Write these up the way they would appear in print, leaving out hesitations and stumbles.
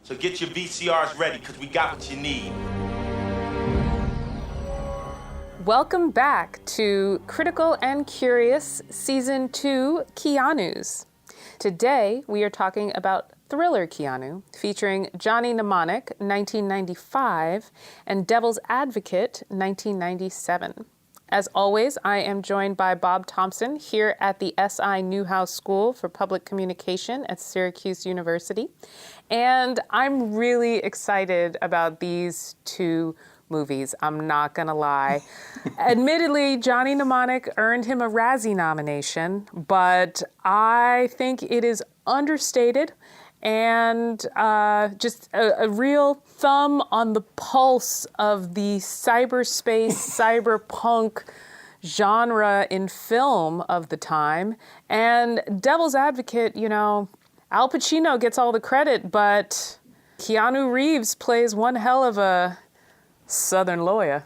So get your VCRs ready, because we got what you need. Welcome back to Critical and Curious Season 2 Keanu's. Today, we are talking about Thriller Keanu, featuring Johnny Mnemonic, 1995, and Devil's Advocate, 1997. As always, I am joined by Bob Thompson here at the SI Newhouse School for Public Communication at Syracuse University. And I'm really excited about these two movies, I'm not gonna lie. Admittedly, Johnny Mnemonic earned him a Razzie nomination, but I think it is understated and just a real thumb on the pulse of the cyberspace, cyberpunk genre in film of the time. And Devil's Advocate, you know, Al Pacino gets all the credit, but Keanu Reeves plays one hell of a Southern lawyer.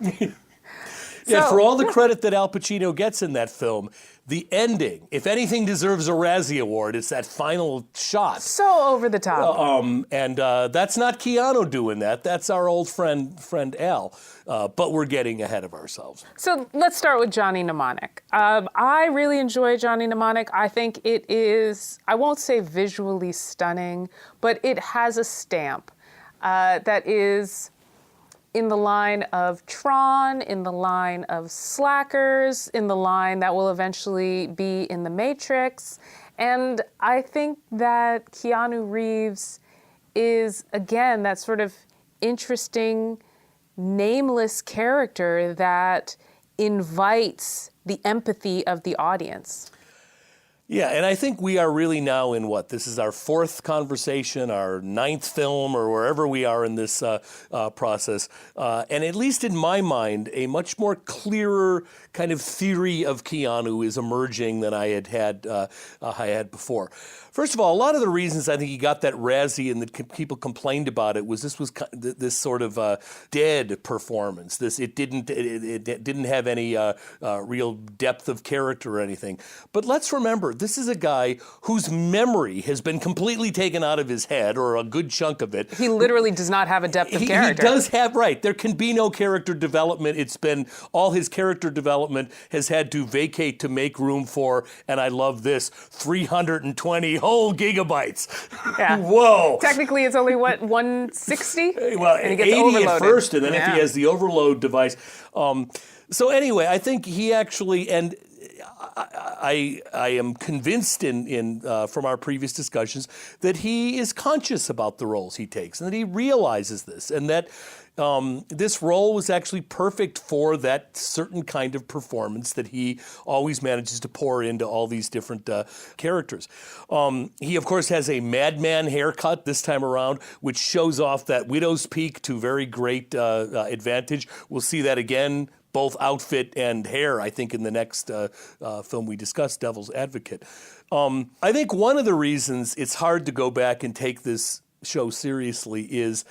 Yeah, for all the credit that Al Pacino gets in that film, the ending, if anything deserves a Razzie Award, it's that final shot. So over the top. And that's not Keanu doing that. That's our old friend Al. But we're getting ahead of ourselves. So let's start with Johnny Mnemonic. I really enjoy Johnny Mnemonic. I think it is, I won't say visually stunning, but it has a stamp that is in the line of Tron, in the line of Slackers, in the line that will eventually be in The Matrix. And I think that Keanu Reeves is, again, that sort of interesting, nameless character that invites the empathy of the audience. Yeah, and I think we are really now in what? This is our fourth conversation, our ninth film, or wherever we are in this process. And at least in my mind, a much more clearer kind of theory of Keanu is emerging than I had before. First of all, a lot of the reasons I think he got that Razzie and that people complained about it was this sort of dead performance. It didn't have any real depth of character or anything. But let's remember, this is a guy whose memory has been completely taken out of his head, or a good chunk of it. He literally does not have a depth of character. He does have, right. There can be no character development. It's been, all his character development has had to vacate to make room for, and I love this, 320 whole gigabytes. Yeah. Whoa. Technically, it's only, what, 160? Well, and he gets 80 overloaded. At first, and then if he has the overload device. So anyway, I think he actually, and I am convinced from our previous discussions that he is conscious about the roles he takes and that he realizes this, and that this role was actually perfect for that certain kind of performance that he always manages to pour into all these different characters. He, of course, has a madman haircut this time around, which shows off that widow's peak to very great advantage. We'll see that again, both outfit and hair, I think, in the next film we discussed, Devil's Advocate. I think one of the reasons it's hard to go back and take this show seriously is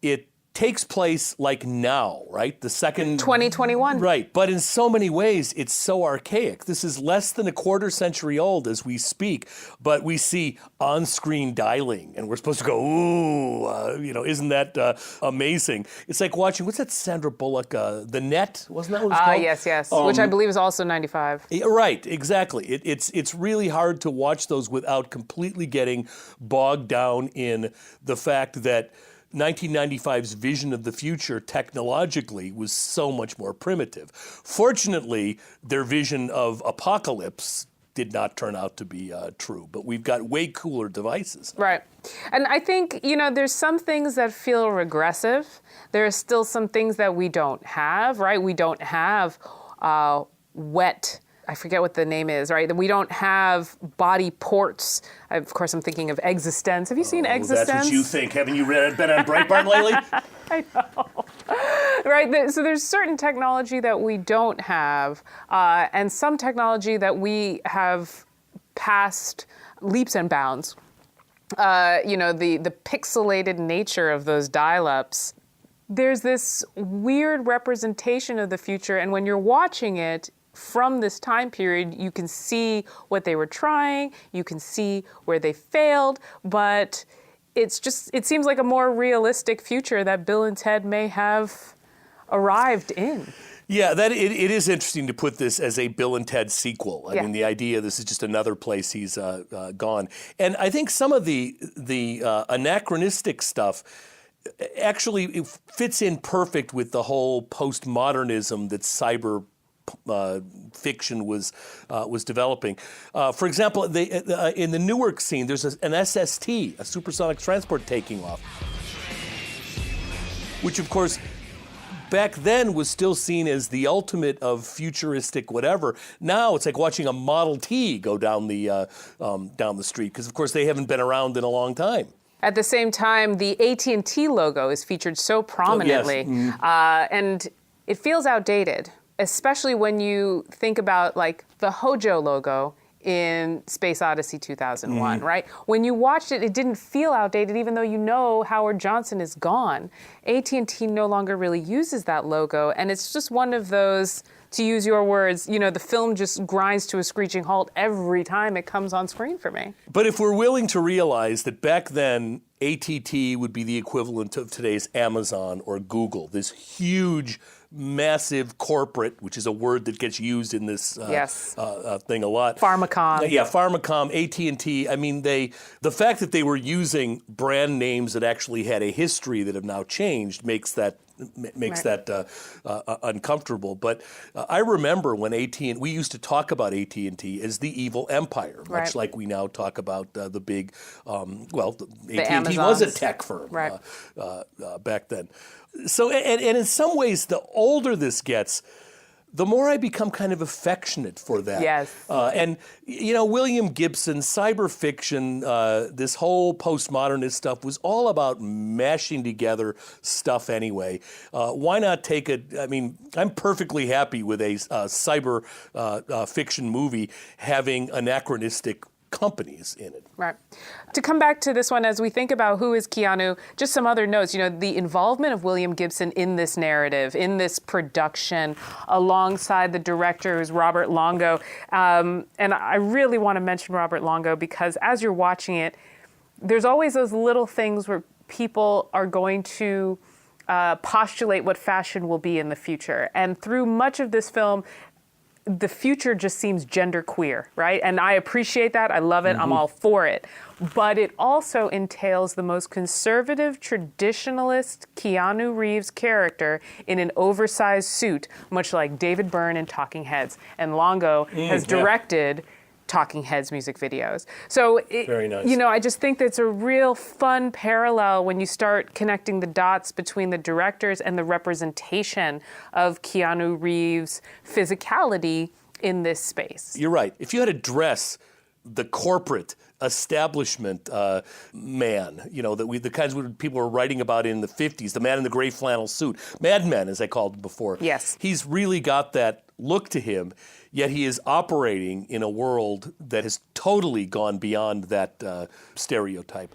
it takes place like now, right? The second... 2021. Right, but in so many ways, it's so archaic. This is less than a quarter century old as we speak, but we see on-screen dialing, and we're supposed to go, ooh, isn't that amazing? It's like watching, what's that Sandra Bullock, The Net? Wasn't that what it's called? Yes, which I believe is also 95. Right, exactly. It's really hard to watch those without completely getting bogged down in the fact that 1995's vision of the future technologically was so much more primitive. Fortunately, their vision of apocalypse did not turn out to be true, but we've got way cooler devices. Right. And I think, there's some things that feel regressive. There are still some things that we don't have, right? We don't have wet, I forget what the name is, right? We don't have body ports. Of course, I'm thinking of Existence. Have you seen Existence? That's what you think. Haven't you been on Breitbart lately? I know. Right, so there's certain technology that we don't have, and some technology that we have passed leaps and bounds. The pixelated nature of those dial-ups. There's this weird representation of the future, and when you're watching it, from this time period, you can see what they were trying, you can see where they failed, but it seems like a more realistic future that Bill and Ted may have arrived in. Yeah, it is interesting to put this as a Bill and Ted sequel. I mean, the idea this is just another place he's gone. And I think some of the anachronistic stuff actually it fits in perfect with the whole postmodernism that cyber fiction was developing. For example, in the Newark scene, there's an SST, a supersonic transport, taking off, which of course back then was still seen as the ultimate of futuristic whatever. Now it's like watching a Model T go down the street, because of course they haven't been around in a long time. At the same time, the AT&T logo is featured so prominently, and it feels outdated, especially when you think about like the Hojo logo in Space Odyssey 2001, right? When you watched it, it didn't feel outdated, even though you know Howard Johnson is gone. AT&T no longer really uses that logo, and it's just one of those, to use your words, you know, the film just grinds to a screeching halt every time it comes on screen for me. But if we're willing to realize that back then, AT&T would be the equivalent of today's Amazon or Google, this huge, massive corporate, which is a word that gets used in this thing a lot. Pharmacom. Yeah, Pharmacom, AT&T. I mean, the fact that they were using brand names that actually had a history that have now changed makes that uncomfortable. But I remember when we used to talk about AT&T as the evil empire, much like we now talk about the big, AT&T was a tech firm back then. So, and in some ways, the older this gets, the more I become kind of affectionate for that. Yes. And, you know, William Gibson, cyber fiction, this whole postmodernist stuff was all about mashing together stuff anyway. Why not take I'm perfectly happy with a cyber fiction movie having anachronistic companies in it. Right. To come back to this one, as we think about who is Keanu, just some other notes. You know, the involvement of William Gibson in this narrative, in this production, alongside the director, who's Robert Longo. And I really want to mention Robert Longo because as you're watching it, there's always those little things where people are going to postulate what fashion will be in the future. And through much of this film, the future just seems genderqueer, right? And I appreciate that. I love it. I'm all for it. But it also entails the most conservative, traditionalist Keanu Reeves character in an oversized suit, much like David Byrne in Talking Heads. And Longo has directed Talking Heads music videos. So, very nice. You know, I just think that's a real fun parallel when you start connecting the dots between the directors and the representation of Keanu Reeves' physicality in this space. You're right. If you had to dress the corporate establishment man, you know, the kinds of people were writing about in the 50s, the man in the gray flannel suit, Mad Men, as I called him before. Yes. He's really got that look to him, yet he is operating in a world that has totally gone beyond that stereotype.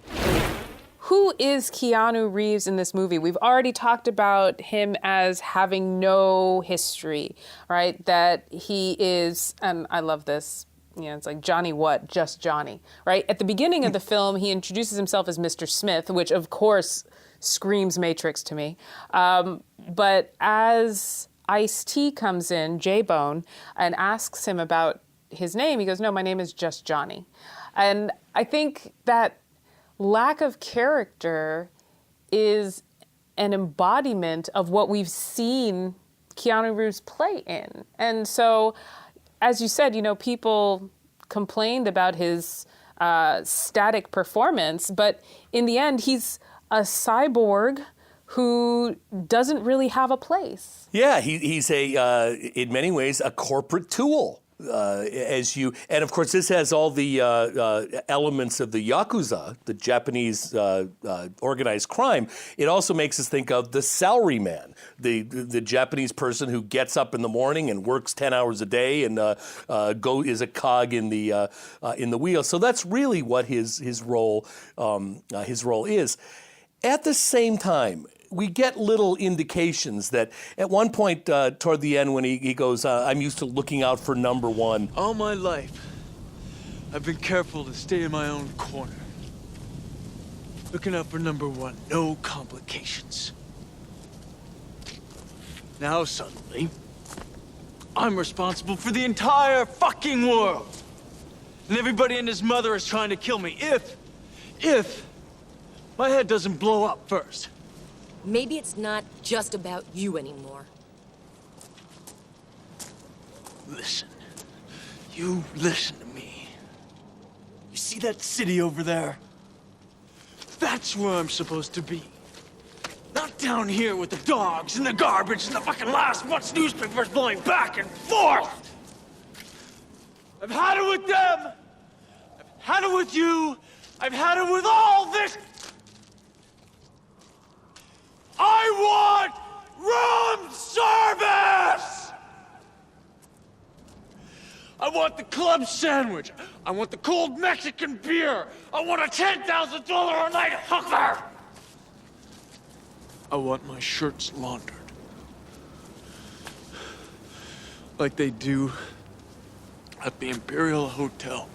Who is Keanu Reeves in this movie? We've already talked about him as having no history, right? That he is, and I love this, you know, it's like Johnny what? Just Johnny, right? At the beginning of the film, he introduces himself as Mr. Smith, which of course screams Matrix to me. But as Ice-T comes in, J-Bone, and asks him about his name, he goes, no, my name is just Johnny. And I think that lack of character is an embodiment of what we've seen Keanu Reeves play in. And so, as you said, you know, people complained about his static performance, but in the end, he's a cyborg who doesn't really have a place. Yeah, he's in many ways a corporate tool. And of course, this has all the elements of the Yakuza, the Japanese organized crime. It also makes us think of the salaryman, the Japanese person who gets up in the morning and works 10 hours a day and is a cog in the wheel. So that's really what his role is. At the same time, we get little indications that at one point toward the end when he goes, I'm used to looking out for number one. All my life, I've been careful to stay in my own corner. Looking out for number one, no complications. Now suddenly, I'm responsible for the entire fucking world. And everybody and his mother is trying to kill me if my head doesn't blow up first. Maybe it's not just about you anymore. Listen. You listen to me. You see that city over there? That's where I'm supposed to be. Not down here with the dogs and the garbage and the fucking last month's newspapers blowing back and forth. I've had it with them. I've had it with you. I've had it with all this. I want room service! I want the club sandwich. I want the cold Mexican beer. I want a $10,000 a night hooker. I want my shirts laundered. Like they do at the Imperial Hotel.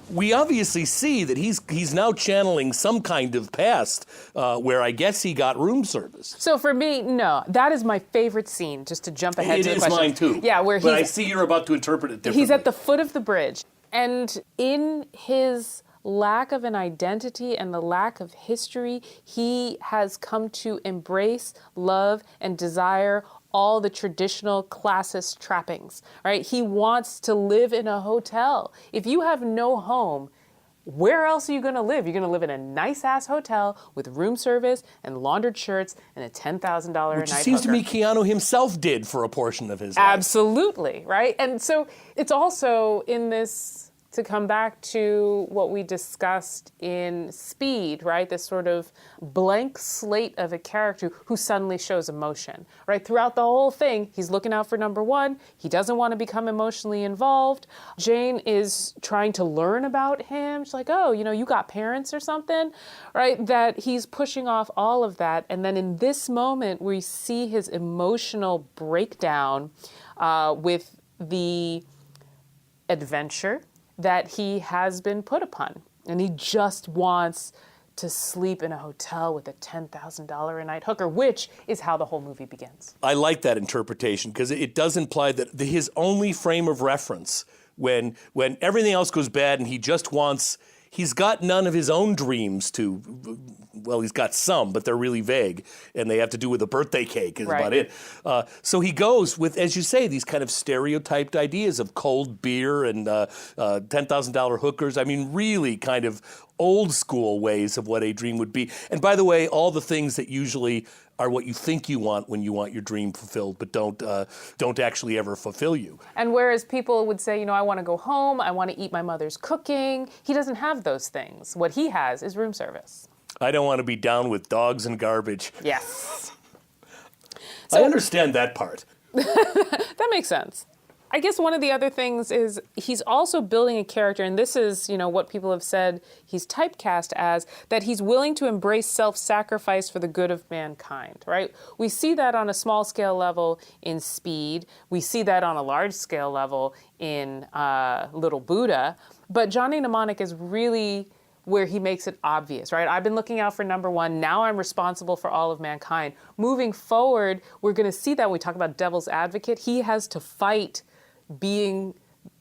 We obviously see that he's now channeling some kind of past where I guess he got room service. So for me, no. That is my favorite scene, just to jump ahead to the question. It is mine too. Yeah, where but I see you're about to interpret it differently. He's at the foot of the bridge. And in his lack of an identity and the lack of history, he has come to embrace, love, and desire all the traditional classist trappings, right? He wants to live in a hotel. If you have no home, where else are you going to live? You're going to live in a nice-ass hotel with room service and laundered shirts and a $10,000 a night Which it seems hooker. to me Keanu himself did for a portion of his life. Absolutely, right? And so it's also in this, to come back to what we discussed in Speed, right? This sort of blank slate of a character who suddenly shows emotion, right? Throughout the whole thing, he's looking out for number one. He doesn't want to become emotionally involved. Jane is trying to learn about him. She's like, oh, you got parents or something, right? That he's pushing off all of that. And then in this moment, we see his emotional breakdown with the adventure that he has been put upon. And he just wants to sleep in a hotel with a $10,000 a night hooker, which is how the whole movie begins. I like that interpretation because it does imply that his only frame of reference when everything else goes bad and he just wants, he's got none of his own dreams to, well, he's got some, but they're really vague, and they have to do with a birthday cake is about it. So he goes with, as you say, these kind of stereotyped ideas of cold beer and $10,000 hookers. I mean, really kind of old school ways of what a dream would be. And by the way, all the things that usually are what you think you want when you want your dream fulfilled, but don't actually ever fulfill you. And whereas people would say, I want to go home, I want to eat my mother's cooking, he doesn't have those things. What he has is room service. I don't want to be down with dogs and garbage. Yes. I understand that part. That makes sense. I guess one of the other things is he's also building a character, and this is, what people have said he's typecast as, that he's willing to embrace self-sacrifice for the good of mankind, right? We see that on a small-scale level in Speed. We see that on a large-scale level in Little Buddha. But Johnny Mnemonic is really where he makes it obvious, right? I've been looking out for number one. Now I'm responsible for all of mankind. Moving forward, we're going to see that when we talk about devil's advocate. He has to fight being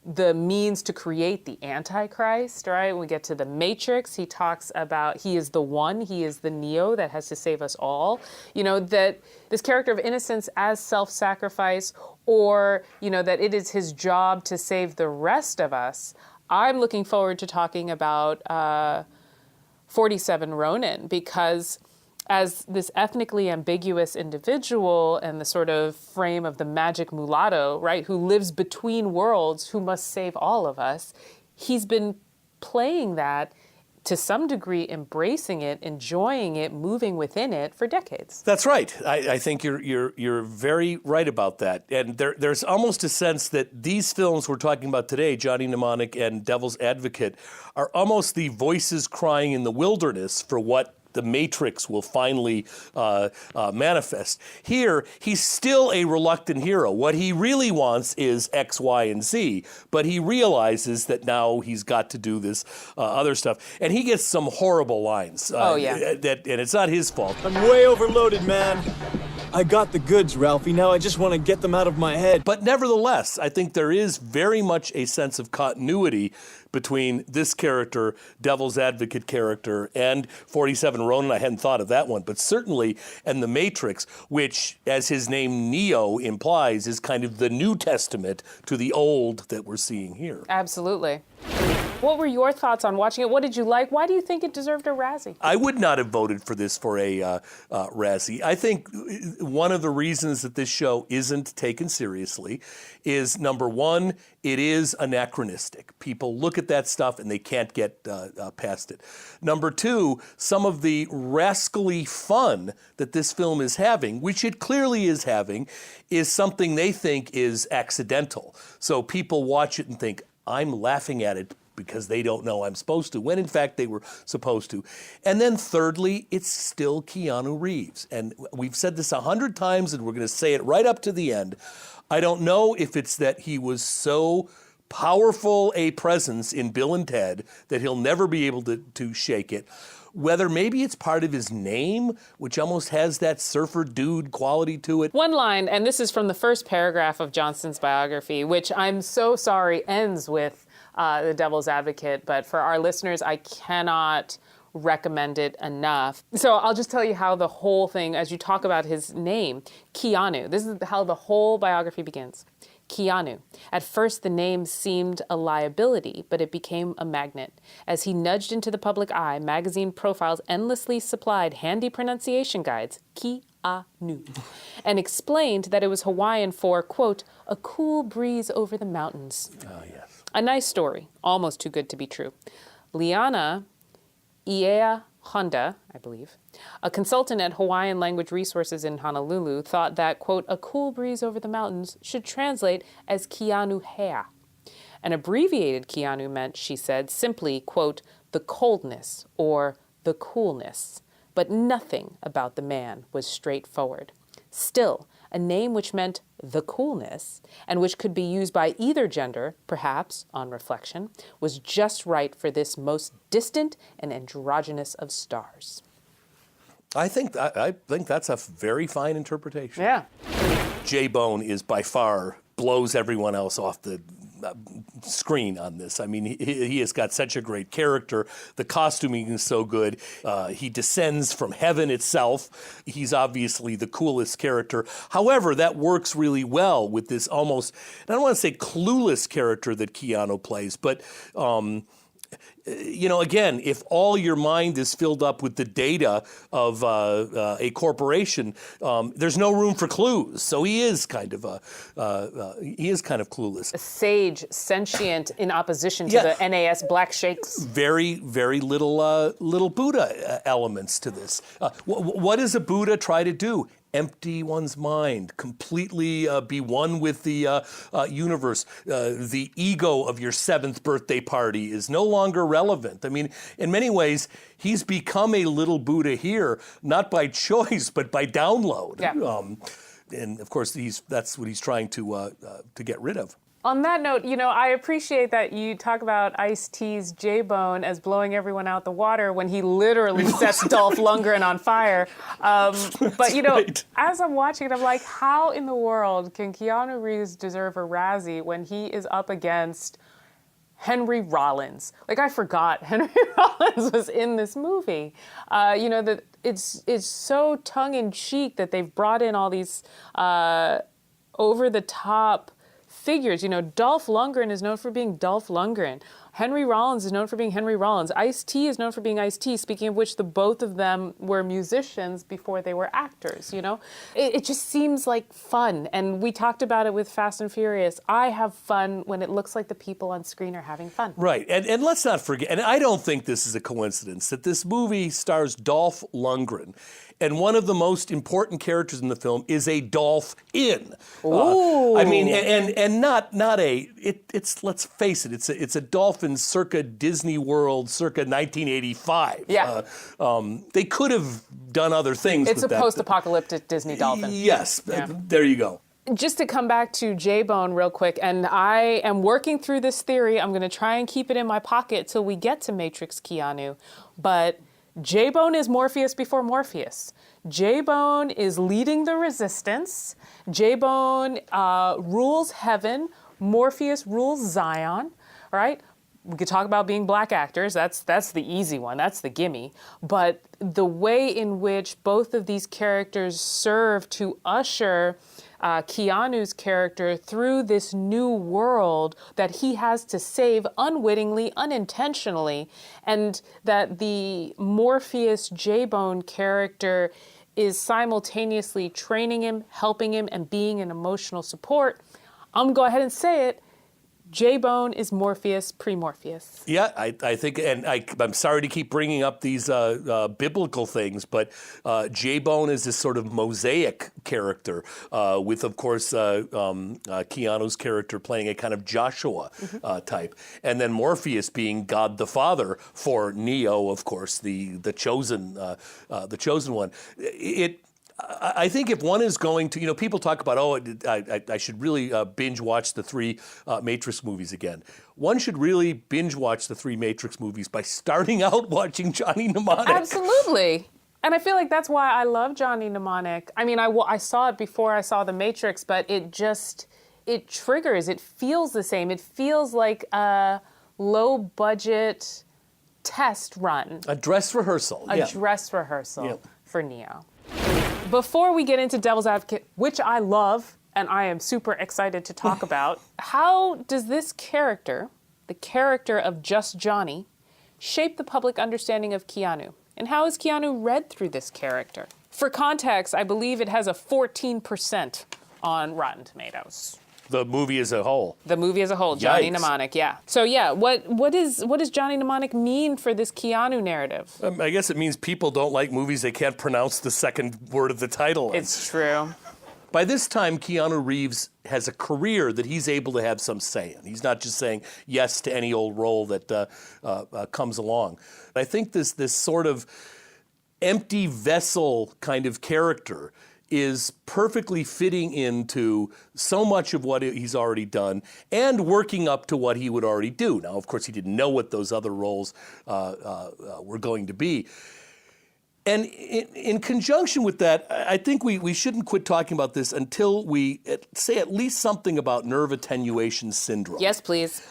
the means to create the Antichrist, right? When we get to the Matrix, he talks about he is the one, he is the Neo that has to save us all. That this character of innocence as self-sacrifice, or, that it is his job to save the rest of us. I'm looking forward to talking about 47 Ronin, because as this ethnically ambiguous individual and the sort of frame of the magic mulatto, right, who lives between worlds, who must save all of us, he's been playing that to some degree, embracing it, enjoying it, moving within it for decades. That's right. I think you're very right about that. And there's almost a sense that these films we're talking about today, Johnny Mnemonic and Devil's Advocate, are almost the voices crying in the wilderness for what the Matrix will finally manifest. Here, he's still a reluctant hero. What he really wants is X, Y, and Z, but he realizes that now he's got to do this other stuff. And he gets some horrible lines. Oh, yeah. And it's not his fault. I'm way overloaded, man. I got the goods, Ralphie. Now I just want to get them out of my head. But nevertheless, I think there is very much a sense of continuity between this character, Devil's Advocate character, and 47 Ronin. I hadn't thought of that one, but certainly, and The Matrix, which, as his name Neo implies, is kind of the New Testament to the Old that we're seeing here. Absolutely. What were your thoughts on watching it? What did you like? Why do you think it deserved a Razzie? I would not have voted for this for a Razzie. I think one of the reasons that this show isn't taken seriously is, number one, it is anachronistic. People look at that stuff and they can't get past it. Number two, some of the rascally fun that this film is having, which it clearly is having, is something they think is accidental. So people watch it and think, I'm laughing at it because they don't know I'm supposed to, when in fact they were supposed to. And then thirdly, it's still Keanu Reeves. And we've said this 100 times and we're going to say it right up to the end. I don't know if it's that he was so powerful a presence in Bill and Ted that he'll never be able to shake it. Whether maybe it's part of his name, which almost has that surfer dude quality to it. One line, and this is from the first paragraph of Johnston's biography, which I'm so sorry ends with The Devil's Advocate, but for our listeners, I cannot recommend it enough. So I'll just tell you how the whole thing, as you talk about his name, Keanu, this is how the whole biography begins. Keanu. At first, the name seemed a liability, but it became a magnet. As he nudged into the public eye, magazine profiles endlessly supplied handy pronunciation guides, Keanu, and explained that it was Hawaiian for, quote, a cool breeze over the mountains. Oh, yes. A nice story, almost too good to be true. Liana Iea Honda, I believe, a consultant at Hawaiian Language Resources in Honolulu, thought that, quote, a cool breeze over the mountains should translate as Keanu Hea. An abbreviated Keanu meant, she said, simply, quote, the coldness or the coolness. But nothing about the man was straightforward. Still, a name which meant the coolness, and which could be used by either gender, perhaps, on reflection, was just right for this most distant and androgynous of stars. I think that's a very fine interpretation. Yeah. J-Bone is by far blows everyone else off the screen on this. I mean, he has got such a great character. The costuming is so good. He descends from heaven itself. He's obviously the coolest character. However, that works really well with this almost, I don't want to say clueless character that Keanu plays, but you know, again, if all your mind is filled up with the data of a corporation, there's no room for clues. So he is kind of clueless. A sage, sentient, in opposition to the NAS black shakes. Very, very little Buddha elements to this. What does a Buddha try to do? Empty one's mind, completely be one with the universe. The ego of your 7th birthday party is no longer relevant. I mean, in many ways, he's become a little Buddha here, not by choice, but by download. Yeah. And of course, that's what he's trying to get rid of. On that note, you know, I appreciate that you talk about Ice-T's J-Bone as blowing everyone out the water when he literally sets Dolph Lundgren on fire. But, you know, as I'm watching it, I'm like, how in the world can Keanu Reeves deserve a Razzie when he is up against Henry Rollins? Like, I forgot Henry Rollins was in this movie. You know, that it's so tongue-in-cheek that they've brought in all these over-the-top figures. You know, Dolph Lundgren is known for being Dolph Lundgren. Henry Rollins is known for being Henry Rollins. Ice-T is known for being Ice-T, speaking of which the both of them were musicians before they were actors, you know? It just seems like fun. And we talked about it with Fast and Furious. I have fun when it looks like the people on screen are having fun. Right. And let's not forget, and I don't think this is a coincidence, that this movie stars Dolph Lundgren. And one of the most important characters in the film is a dolphin. Ooh. I mean, and not a. It's let's face it. It's a dolphin circa Disney World, circa 1985. Yeah. They could have done other things. It's with a that. post-apocalyptic Disney dolphin. Yes. Yeah. There you go. Just to come back to J-Bone real quick, and I am working through this theory. I'm going to try and keep it in my pocket till we get to Matrix Keanu. But J-Bone is Morpheus before Morpheus. J-Bone is leading the resistance. J-Bone rules heaven. Morpheus rules Zion, right? We could talk about being black actors. That's the easy one. That's the gimme. But the way in which both of these characters serve to usher Keanu's character through this new world that he has to save unwittingly, unintentionally, and that the Morpheus J-Bone character is simultaneously training him, helping him, and being an emotional support. I'm going to go ahead and say it. J-Bone is Morpheus pre-Morpheus. Yeah, I think, and I'm sorry to keep bringing up these biblical things, but J-Bone is this sort of mosaic character with, of course, Keanu's character playing a kind of Joshua type, and then Morpheus being God the Father for Neo, of course, the chosen one. I think if one is going to, people talk about, I should really binge watch the 3 Matrix movies again. One should really binge watch the 3 Matrix movies by starting out watching Johnny Mnemonic. Absolutely. And I feel like that's why I love Johnny Mnemonic. I mean, I saw it before I saw The Matrix, but it triggers, it feels the same. It feels like a low-budget test run. A dress rehearsal. A dress rehearsal for Neo. Before we get into Devil's Advocate, which I love and I am super excited to talk about, how does this character, the character of Just Johnny, shape the public understanding of Keanu? And how is Keanu read through this character? For context, I believe it has a 14% on Rotten Tomatoes. The movie as a whole. The movie as a whole, Johnny Yikes. Mnemonic, yeah. So yeah, what does Johnny Mnemonic mean for this Keanu narrative? I guess it means people don't like movies they can't pronounce the second word of the title. It's true. By this time, Keanu Reeves has a career that he's able to have some say in. He's not just saying yes to any old role that comes along. I think this sort of empty vessel kind of character is perfectly fitting into so much of what he's already done and working up to what he would already do. Now, of course, he didn't know what those other roles were going to be. And in conjunction with that, I think we shouldn't quit talking about this until we say at least something about nerve attenuation syndrome. Yes, please.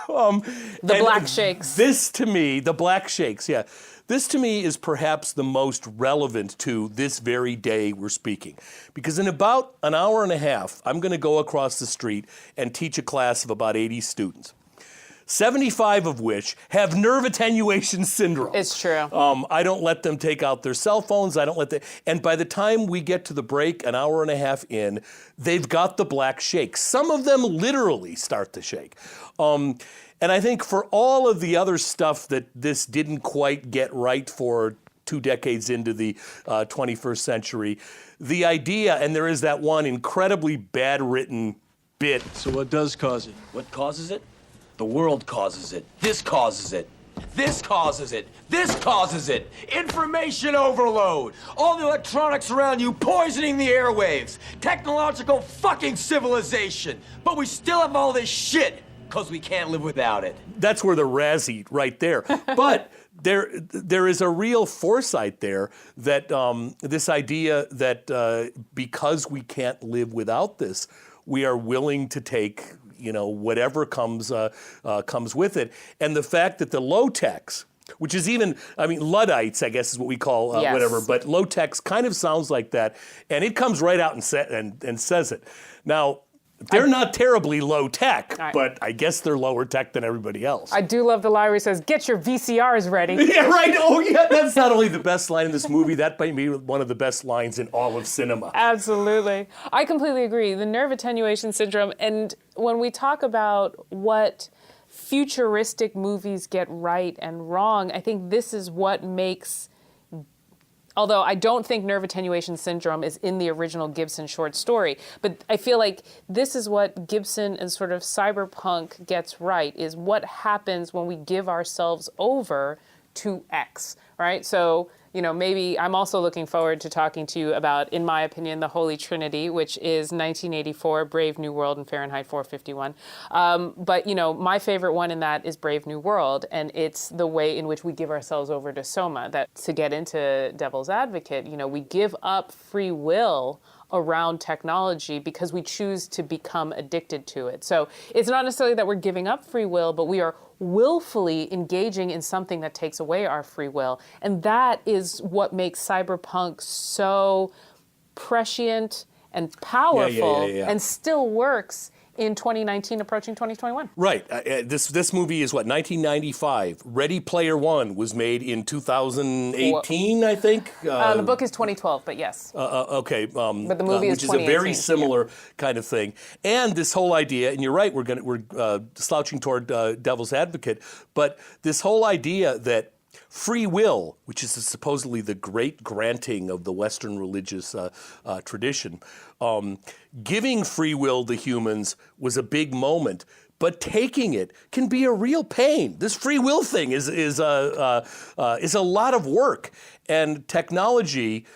The black shakes. This to me, the black shakes, yeah. This to me is perhaps the most relevant to this very day we're speaking. Because in about an hour and a half, I'm going to go across the street and teach a class of about 80 students. 75 of which have nerve attenuation syndrome. It's true. I don't let them take out their cell phones. And by the time we get to the break, an hour and a half in, they've got the black shake. Some of them literally start to shake. And I think for all of the other stuff that this didn't quite get right for 2 decades into the 21st century, the idea, and there is that one incredibly bad written bit. So what does cause it? What causes it? The world causes it. This causes it. This causes it. This causes it. Information overload. All the electronics around you poisoning the airwaves. Technological fucking civilization. But we still have all this shit because we can't live without it. That's where the Razzie right there. But there is a real foresight there that this idea that because we can't live without this, we are willing to take whatever comes with it. And the fact that the low-techs, which is even, Luddites, I guess is what we call Yes. whatever, but low-techs kind of sounds like that. And it comes right out and says it. Now, they're not terribly low-tech, Right. but I guess they're lower tech than everybody else. I do love the line where he says, "Get your VCRs ready." Yeah, right. Oh, yeah. That's not only the best line in this movie, that might be one of the best lines in all of cinema. Absolutely. I completely agree. The nerve attenuation syndrome, and when we talk about what futuristic movies get right and wrong, I think this is what makes Although I don't think nerve attenuation syndrome is in the original Gibson short story. But I feel like this is what Gibson and sort of cyberpunk gets right, is what happens when we give ourselves over to X, right? So, maybe I'm also looking forward to talking to you about, in my opinion, the Holy Trinity, which is 1984, Brave New World, and Fahrenheit 451. But, my favorite one in that is Brave New World, and it's the way in which we give ourselves over to Soma. That, to get into Devil's Advocate, we give up free will around technology because we choose to become addicted to it. So it's not necessarily that we're giving up free will, but we are willfully engaging in something that takes away our free will. And that is what makes cyberpunk so prescient and powerful and still works in 2019 approaching 2021. Right. This movie is what, 1995. Ready Player One was made in 2018, I think. The book is 2012, but yes. Okay. But the movie is 2018. Which is a very similar kind of thing. And this whole idea, and you're right, we're slouching toward Devil's Advocate, but this whole idea that free will, which is supposedly the great granting of the Western religious tradition, giving free will to humans was a big moment, but taking it can be a real pain. This free will thing is a lot of work, and technology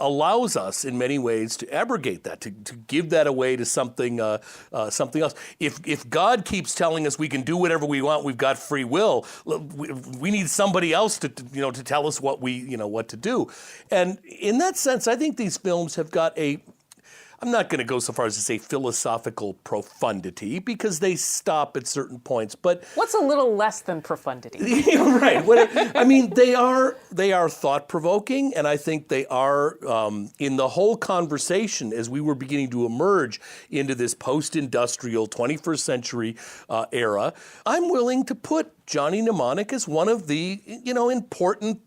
allows us in many ways to abrogate that, to give that away to something else. If God keeps telling us we can do whatever we want, we've got free will, we need somebody else to tell us what to do. And in that sense, I think these films have got I'm not going to go so far as to say philosophical profundity, because they stop at certain points. But what's a little less than profundity? Right. I mean, they are thought-provoking, and I think they are in the whole conversation as we were beginning to emerge into this post-industrial 21st century era. I'm willing to put Johnny Mnemonic as one of the important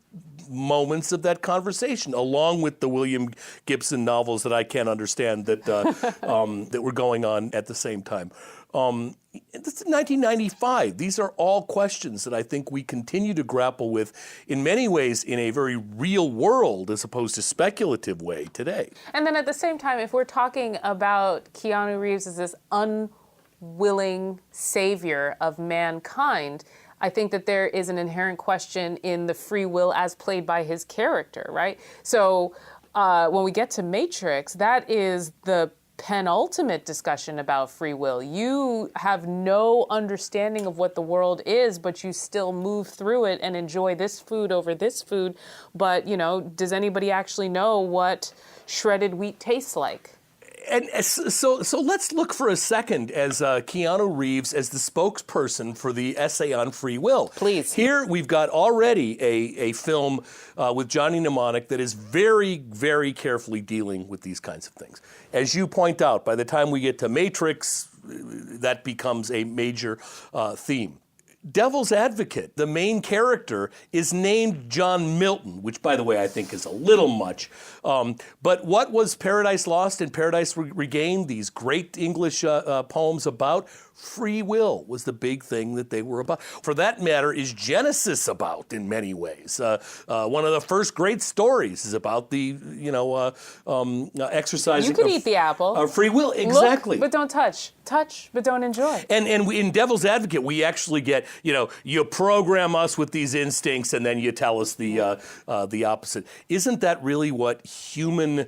moments of that conversation, along with the William Gibson novels that I can't understand that that were going on at the same time. This is 1995. These are all questions that I think we continue to grapple with in many ways in a very real world as opposed to speculative way today. And then at the same time, if we're talking about Keanu Reeves as this unwilling savior of mankind, I think that there is an inherent question in the free will as played by his character, right? So when we get to Matrix, that is the penultimate discussion about free will. You have no understanding of what the world is, but you still move through it and enjoy this food over this food. But, does anybody actually know what shredded wheat tastes like? And so let's look for a second as Keanu Reeves as the spokesperson for the essay on free will. Please. Here we've got already a film with Johnny Mnemonic that is very, very carefully dealing with these kinds of things. As you point out, by the time we get to Matrix, that becomes a major theme. Devil's Advocate, the main character, is named John Milton, which, by the way, I think is a little much. But what was Paradise Lost and Paradise Regained, these great English poems about? Free will was the big thing that they were about. For that matter, is Genesis about in many ways. One of the first great stories is about the, exercising You could eat the apple. Free will, exactly. Look, but don't touch. Touch, but don't enjoy. And in Devil's Advocate, we actually get, you program us with these instincts and then you tell us the opposite. Isn't that really what human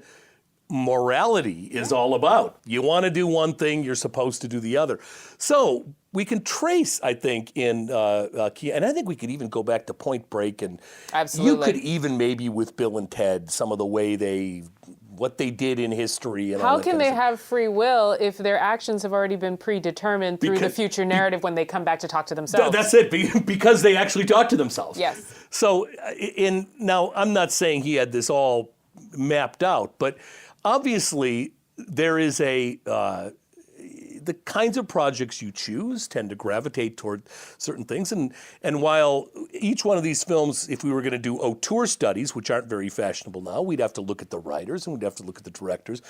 morality is all about? You want to do one thing, you're supposed to do the other. So we can trace, I think, in and I think we could even go back to Point Break, and absolutely, you could even maybe with Bill and Ted, some of the way what they did in history. And how can they have free will if their actions have already been predetermined through the future narrative when they come back to talk to themselves? That's it, because they actually talk to themselves. Yes. So now I'm not saying he had this all mapped out, but obviously there is the kinds of projects you choose tend to gravitate toward certain things. And while each one of these films, if we were going to do auteur studies, which aren't very fashionable now, we'd have to look at the writers and we'd have to look at the directors.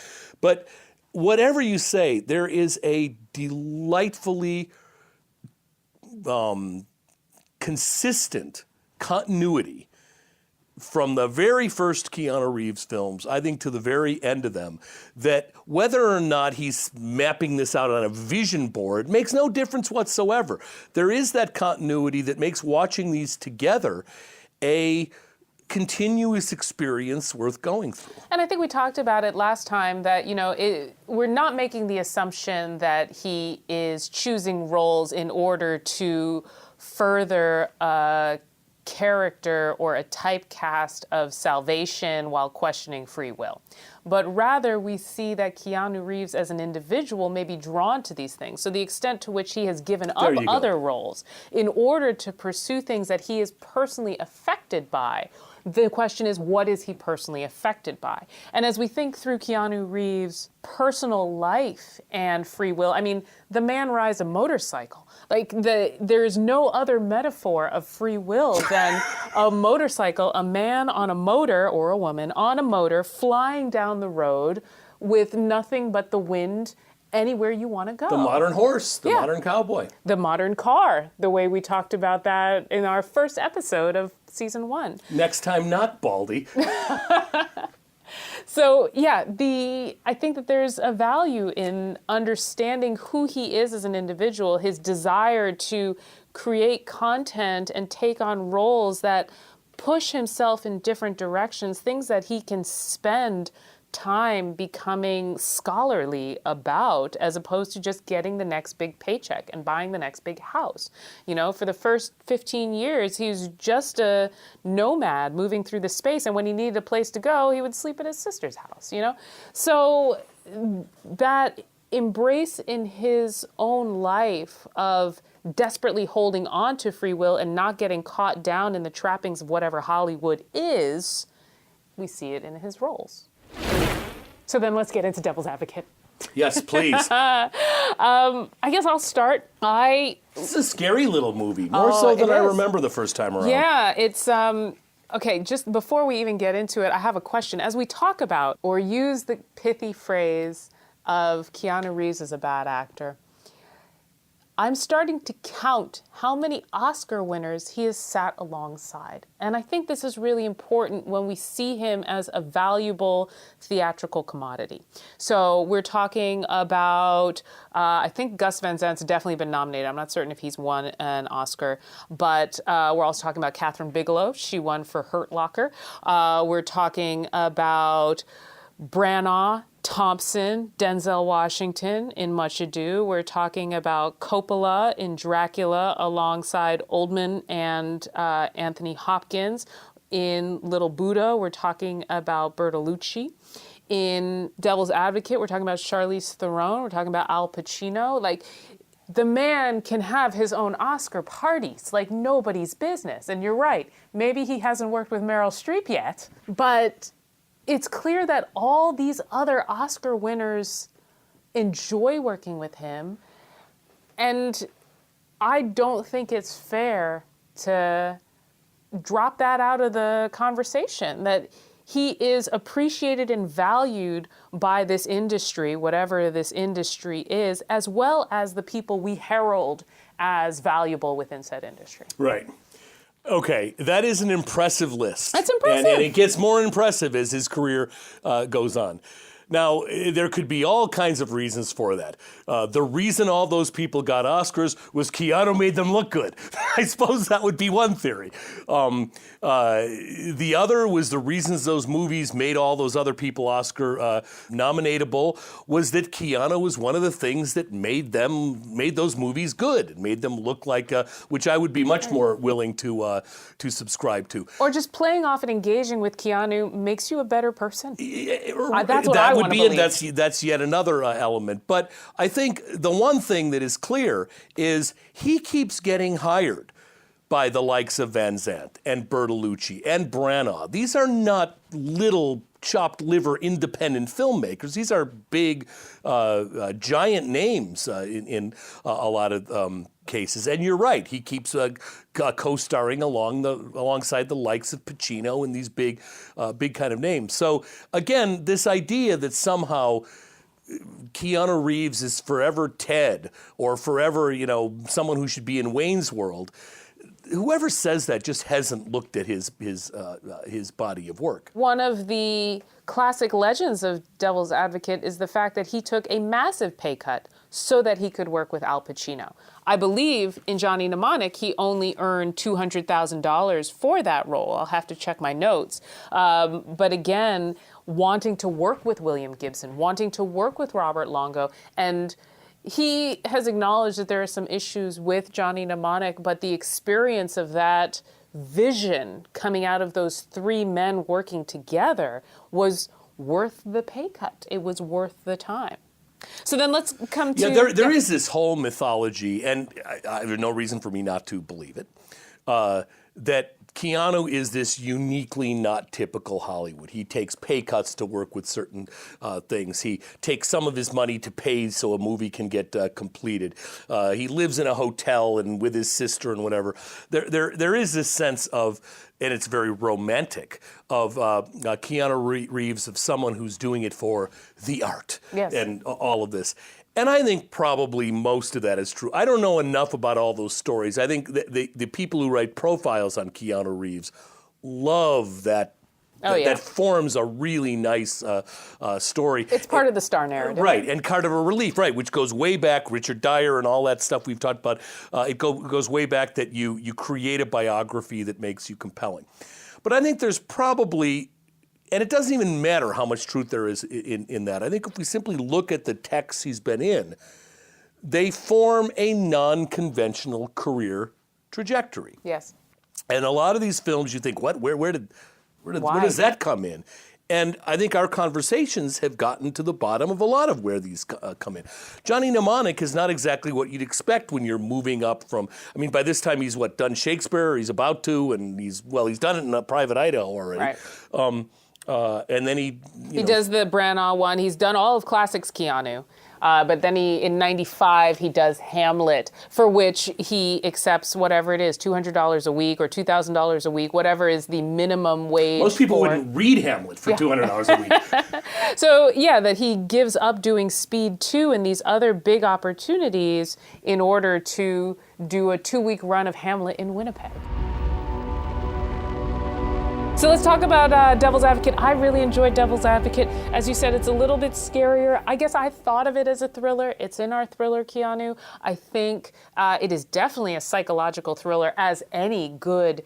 But whatever you say, there is a delightfully consistent continuity from the very first Keanu Reeves films, I think to the very end of them, that whether or not he's mapping this out on a vision board makes no difference whatsoever. There is that continuity that makes watching these together a continuous experience worth going through. And I think we talked about it last time that, we're not making the assumption that he is choosing roles in order to further a character or a typecast of salvation while questioning free will. But rather, we see that Keanu Reeves as an individual may be drawn to these things. So the extent to which he has given up other roles in order to pursue things that he is personally affected by, the question is, what is he personally affected by? And as we think through Keanu Reeves' personal life and free will, I mean, the man rides a motorcycle. There's no other metaphor of free will than a motorcycle, a man on a motor, or a woman on a motor, flying down the road with nothing but the wind anywhere you want to go. The modern horse, the modern cowboy. The modern car, the way we talked about that in our first episode of season 1. Next time, not Baldy. So, yeah, I think that there's a value in understanding who he is as an individual, his desire to create content and take on roles that push himself in different directions, things that he can spend time becoming scholarly about, as opposed to just getting the next big paycheck and buying the next big house. For the first 15 years, he was just a nomad moving through the space, and when he needed a place to go, he would sleep at his sister's house, So that embrace in his own life of desperately holding on to free will and not getting caught down in the trappings of whatever Hollywood is, we see it in his roles. So then let's get into Devil's Advocate. Yes, please. I guess I'll start. This is a scary little movie, more so than I remember the first time around. Yeah, it's, okay, just before we even get into it, I have a question. As we talk about or use the pithy phrase of Keanu Reeves as a bad actor, I'm starting to count how many Oscar winners he has sat alongside. And I think this is really important when we see him as a valuable theatrical commodity. So we're talking about, I think Gus Van Sant's definitely been nominated. I'm not certain if he's won an Oscar, but we're also talking about Catherine Bigelow. She won for Hurt Locker. We're talking about Branagh, Thompson, Denzel Washington in Much Ado. We're talking about Coppola in Dracula alongside Oldman and Anthony Hopkins. In Little Buddha, we're talking about Bertolucci. In Devil's Advocate, we're talking about Charlize Theron. We're talking about Al Pacino. The man can have his own Oscar parties like nobody's business. And you're right, maybe he hasn't worked with Meryl Streep yet, but it's clear that all these other Oscar winners enjoy working with him. And I don't think it's fair to drop that out of the conversation, that he is appreciated and valued by this industry, whatever this industry is, as well as the people we herald as valuable within said industry. Right. Okay, that is an impressive list. That's impressive. And it gets more impressive as his career goes on. Now, there could be all kinds of reasons for that. The reason all those people got Oscars was Keanu made them look good. I suppose that would be one theory. The other was the reasons those movies made all those other people Oscar nominatable was that Keanu was one of the things that made those movies good, made them look like, which I would be much more willing to subscribe to. Or just playing off and engaging with Keanu makes you a better person. That's what I want to believe. That's yet another element. But I think the one thing that is clear is he keeps getting hired by the likes of Van Zandt and Bertolucci and Branagh. These are not little chopped liver independent filmmakers. These are big, giant names in a lot of cases. And you're right, he keeps co-starring alongside the likes of Pacino and these big kind of names. So again, this idea that somehow Keanu Reeves is forever Ted or forever, someone who should be in Wayne's World, whoever says that just hasn't looked at his body of work. One of the classic legends of Devil's Advocate is the fact that he took a massive pay cut so that he could work with Al Pacino. I believe in Johnny Mnemonic, he only earned $200,000 for that role. I'll have to check my notes. But again, wanting to work with William Gibson, wanting to work with Robert Longo, and he has acknowledged that there are some issues with Johnny Mnemonic, but the experience of that vision coming out of those three men working together was worth the pay cut. It was worth the time. So then let's come to... Yeah, there is this whole mythology, and I have no reason for me not to believe it, that Keanu is this uniquely not typical Hollywood. He takes pay cuts to work with certain things. He takes some of his money to pay so a movie can get completed. He lives in a hotel and with his sister and whatever. There is this sense of, and it's very romantic, of Keanu Reeves, of someone who's doing it for the art and all of this. And I think probably most of that is true. I don't know enough about all those stories. I think the people who write profiles on Keanu Reeves love that. That forms a really nice story. It's part of the star narrative. Right, and kind of a relief, right, which goes way back, Richard Dyer and all that stuff we've talked about. It goes way back that you create a biography that makes you compelling. But I think there's probably... And it doesn't even matter how much truth there is in that. I think if we simply look at the texts he's been in, they form a non-conventional career trajectory. Yes. And a lot of these films, you think, what? Where does that come in? And I think our conversations have gotten to the bottom of a lot of where these come in. Johnny Mnemonic is not exactly what you'd expect when you're moving up from, I mean, by this time he's done Shakespeare, or he's about to, and he's done it in a Private Idaho already. Right. And then he does the Branagh one. He's done all of classics Keanu. But then in 95, he does Hamlet, for which he accepts whatever it is, $200 a week or $2,000 a week, whatever is the minimum wage. Most people wouldn't read Hamlet for $200 a week. So, yeah, that he gives up doing Speed 2 and these other big opportunities in order to do a 2-week run of Hamlet in Winnipeg. So let's talk about Devil's Advocate. I really enjoyed Devil's Advocate. As you said, it's a little bit scarier. I guess I thought of it as a thriller. It's in our thriller, Keanu. I think it is definitely a psychological thriller, as any good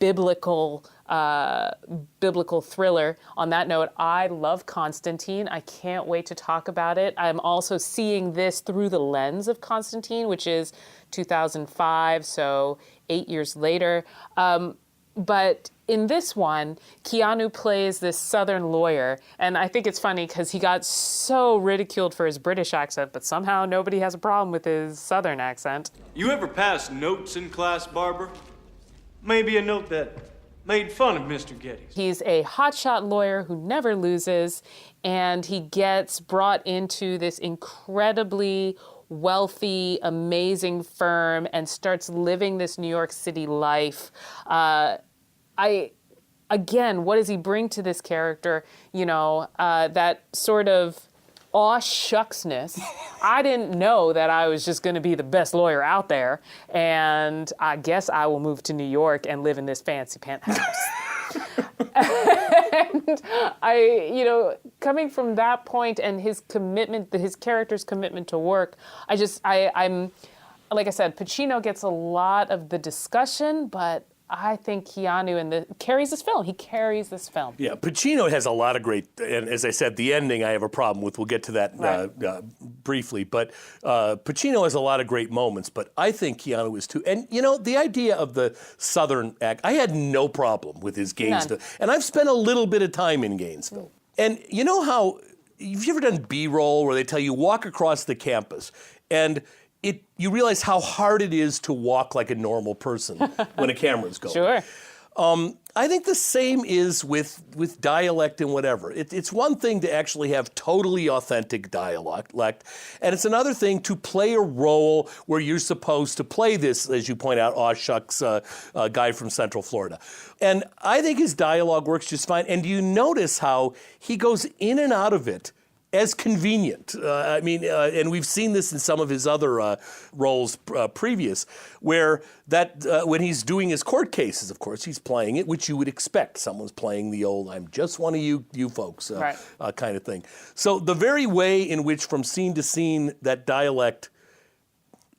biblical thriller. On that note, I love Constantine. I can't wait to talk about it. I'm also seeing this through the lens of Constantine, which is 2005, so 8 years later. But in this one, Keanu plays this Southern lawyer, and I think it's funny because he got so ridiculed for his British accent, but somehow nobody has a problem with his Southern accent. You ever pass notes in class, Barbara? Maybe a note that made fun of Mr. Geddes. He's a hotshot lawyer who never loses, and he gets brought into this incredibly wealthy, amazing firm and starts living this New York City life. Again, what does he bring to this character? You know, that sort of aw shucksness. I didn't know that I was just going to be the best lawyer out there, and I guess I will move to New York and live in this fancy penthouse. And coming from that point and his commitment, his character's commitment to work, I'm, like I said, Pacino gets a lot of the discussion, but I think Keanu carries this film. He carries this film. Yeah, Pacino has a lot of great, and as I said, the ending I have a problem with. We'll get to that briefly. But Pacino has a lot of great moments, but I think Keanu is too. And, the idea of the Southern act, I had no problem with his Gainesville. None. And I've spent a little bit of time in Gainesville. And you know how, have you ever done B-roll where they tell you walk across the campus and you realize how hard it is to walk like a normal person when a camera's going. Sure. I think the same is with dialect and whatever. It's one thing to actually have totally authentic dialect, and it's another thing to play a role where you're supposed to play this, as you point out, aw shucks, guy from Central Florida. And I think his dialogue works just fine. And do you notice how he goes in and out of it as convenient. And we've seen this in some of his other roles previous, where when he's doing his court cases, of course, he's playing it, which you would expect. Someone's playing the old "I'm just one of you folks" kind of thing. So the very way in which, from scene to scene, that dialect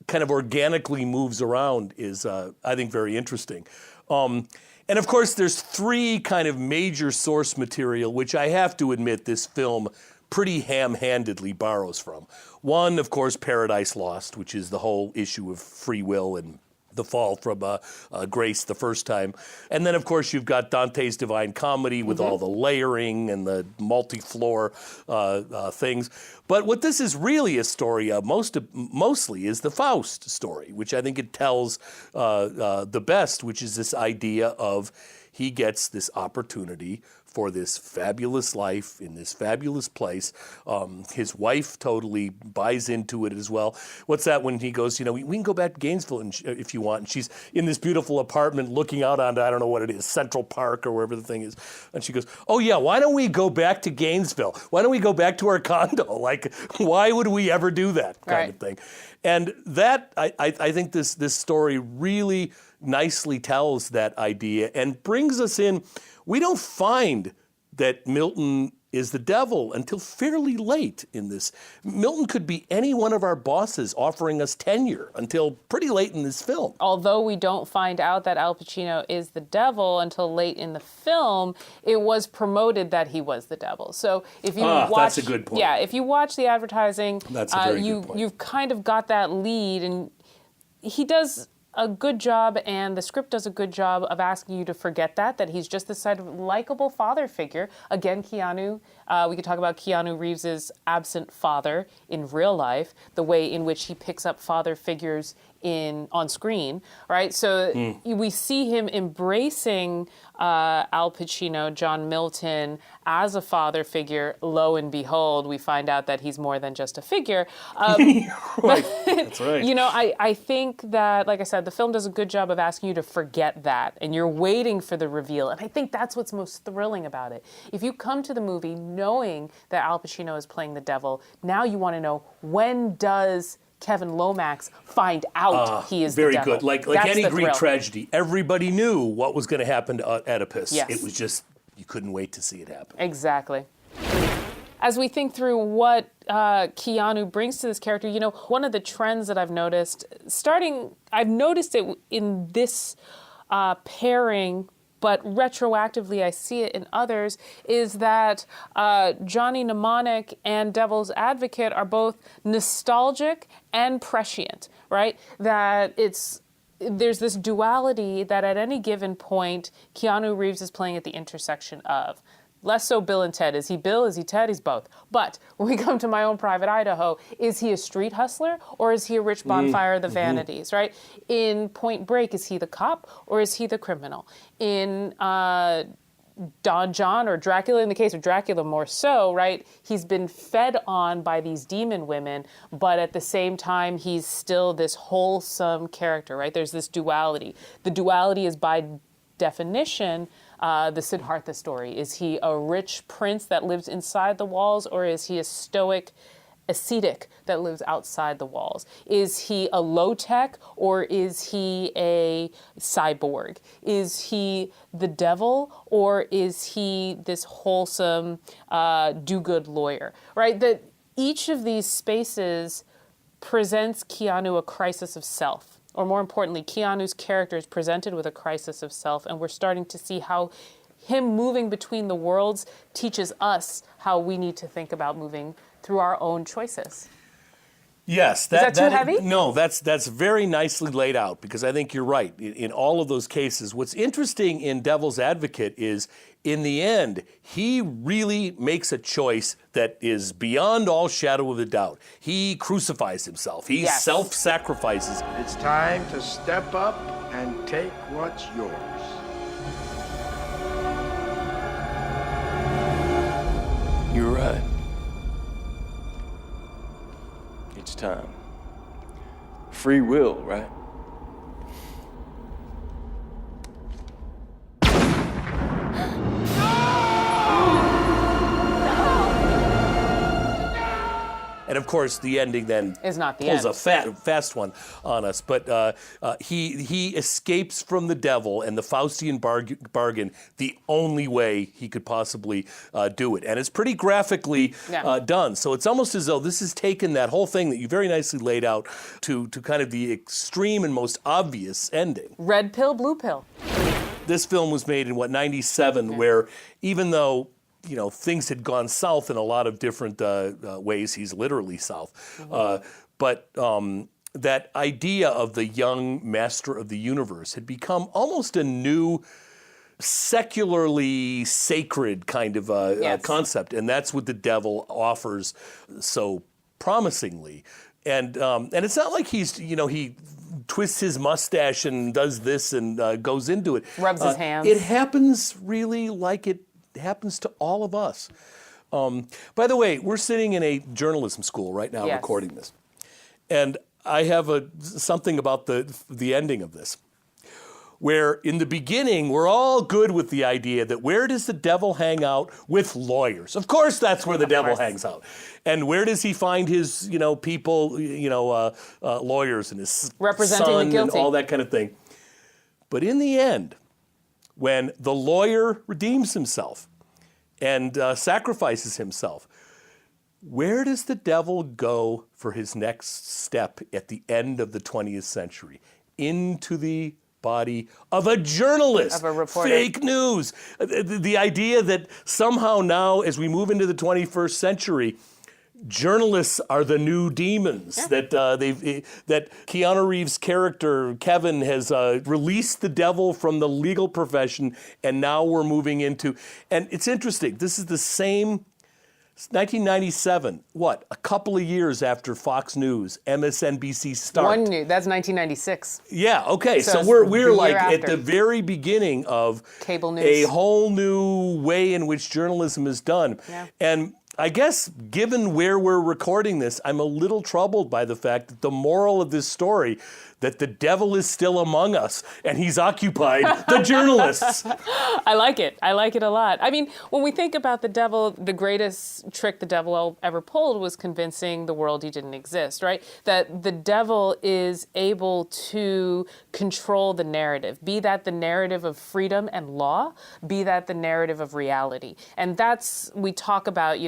kind of organically moves around is, I think, very interesting. And of course, there's three kind of major source material, which I have to admit this film pretty ham-handedly borrows from. One, of course, Paradise Lost, which is the whole issue of free will and the fall from grace the first time. And then, of course, you've got Dante's Divine Comedy with all the layering and the multi-floor things. But what this is really a story of, mostly, is the Faust story, which I think it tells the best, which is this idea of he gets this opportunity for this fabulous life in this fabulous place. His wife totally buys into it as well. What's that when he goes, we can go back to Gainesville if you want. And she's in this beautiful apartment looking out onto, I don't know what it is, Central Park or wherever the thing is. And she goes, oh yeah, why don't we go back to Gainesville? Why don't we go back to our condo? Like, why would we ever do that kind of thing? And that, I think this story really nicely tells that idea and brings us in. We don't find that Milton is the devil until fairly late in this. Milton could be any one of our bosses offering us tenure until pretty late in this film. Although we don't find out that Al Pacino is the devil until late in the film, it was promoted that he was the devil. So if you watch, that's a good point. Yeah, if you watch the advertising, that's a very good point. You've kind of got that lead, and he does a good job, and the script does a good job of asking you to forget that he's just this sort of likable father figure. Again, Keanu, we could talk about Keanu Reeves's absent father in real life, the way in which he picks up father figures on screen, right? So we see him embracing Al Pacino, John Milton, as a father figure. Lo and behold, we find out that he's more than just a figure. Right. That's right. I think that, like I said, the film does a good job of asking you to forget that, and you're waiting for the reveal. And I think that's what's most thrilling about it. If you come to the movie knowing that Al Pacino is playing the devil, now you want to know, when does Kevin Lomax find out he is the devil? Very good. Like any Greek tragedy, everybody knew what was going to happen to Oedipus. Yes. It was just, you couldn't wait to see it happen. Exactly. As we think through what Keanu brings to this character, one of the trends that I've noticed, I've noticed it in this pairing, but retroactively I see it in others, is that Johnny Mnemonic and Devil's Advocate are both nostalgic and prescient, right? That there's this duality that at any given point, Keanu Reeves is playing at the intersection of. Less so Bill and Ted. Is he Bill? Is he Ted? He's both. But when we come to My Own Private Idaho, is he a street hustler or is he a rich bonfire of the vanities, right? In Point Break, is he the cop or is he the criminal? In Don John or Dracula, in the case of Dracula more so, right? He's been fed on by these demon women, but at the same time, he's still this wholesome character, right? There's this duality. The duality is by definition the Siddhartha story. Is he a rich prince that lives inside the walls, or is he a stoic ascetic that lives outside the walls? Is he a low-tech, or is he a cyborg? Is he the devil, or is he this wholesome, do-good lawyer, right? That each of these spaces presents Keanu a crisis of self. Or more importantly, Keanu's character is presented with a crisis of self, and we're starting to see how him moving between the worlds teaches us how we need to think about moving through our own choices. Yes. Is that too heavy? No, that's very nicely laid out, because I think you're right. In all of those cases, what's interesting in Devil's Advocate is, in the end, he really makes a choice that is beyond all shadow of a doubt. He crucifies himself. He self-sacrifices. It's time to step up and take what's yours. You're right. It's time. Free will, right? And of course, the ending then is not the pulls end. a fast one on us. But he escapes from the devil and the Faustian bargain the only way he could possibly do it. And it's pretty graphically done. So it's almost as though this has taken that whole thing that you very nicely laid out to kind of the extreme and most obvious ending. Red pill, blue pill. This film was made in, 97, where even though, things had gone south in a lot of different ways, he's literally south, but that idea of the young master of the universe had become almost a new secularly sacred kind of concept, and that's what the devil offers so promisingly. And it's not like he's, he twists his mustache and does this and goes into it. Rubs his hands. It happens really like it happens to all of us. By the way, we're sitting in a journalism school right now recording this. And I have something about the ending of this, where in the beginning, we're all good with the idea that where does the devil hang out? With lawyers. Of course, that's where the devil hangs out. And where does he find his, people, lawyers and his representing son the guilty and all that kind of thing. But in the end, when the lawyer redeems himself and sacrifices himself, where does the devil go for his next step at the end of the 20th century? Into the body of a journalist. Of a reporter. Fake news. The idea that somehow now, as we move into the 21st century, journalists are the new demons. That that Keanu Reeves' character Kevin has released the devil from the legal profession, and now we're moving into. And it's interesting. This is the same. 1997. What? A couple of years after Fox News, MSNBC start. That's 1996. Yeah. Okay. So it's we're like after. at the very beginning of Cable news. A whole new way in which journalism is done. Yeah. And I guess, given where we're recording this, I'm a little troubled by the fact that the moral of this story, that the devil is still among us and he's occupied the journalists. I like it. I like it a lot. I mean, when we think about the devil, the greatest trick the devil ever pulled was convincing the world he didn't exist, right? That the devil is able to control the narrative, be that the narrative of freedom and law, be that the narrative of reality. And we talk about,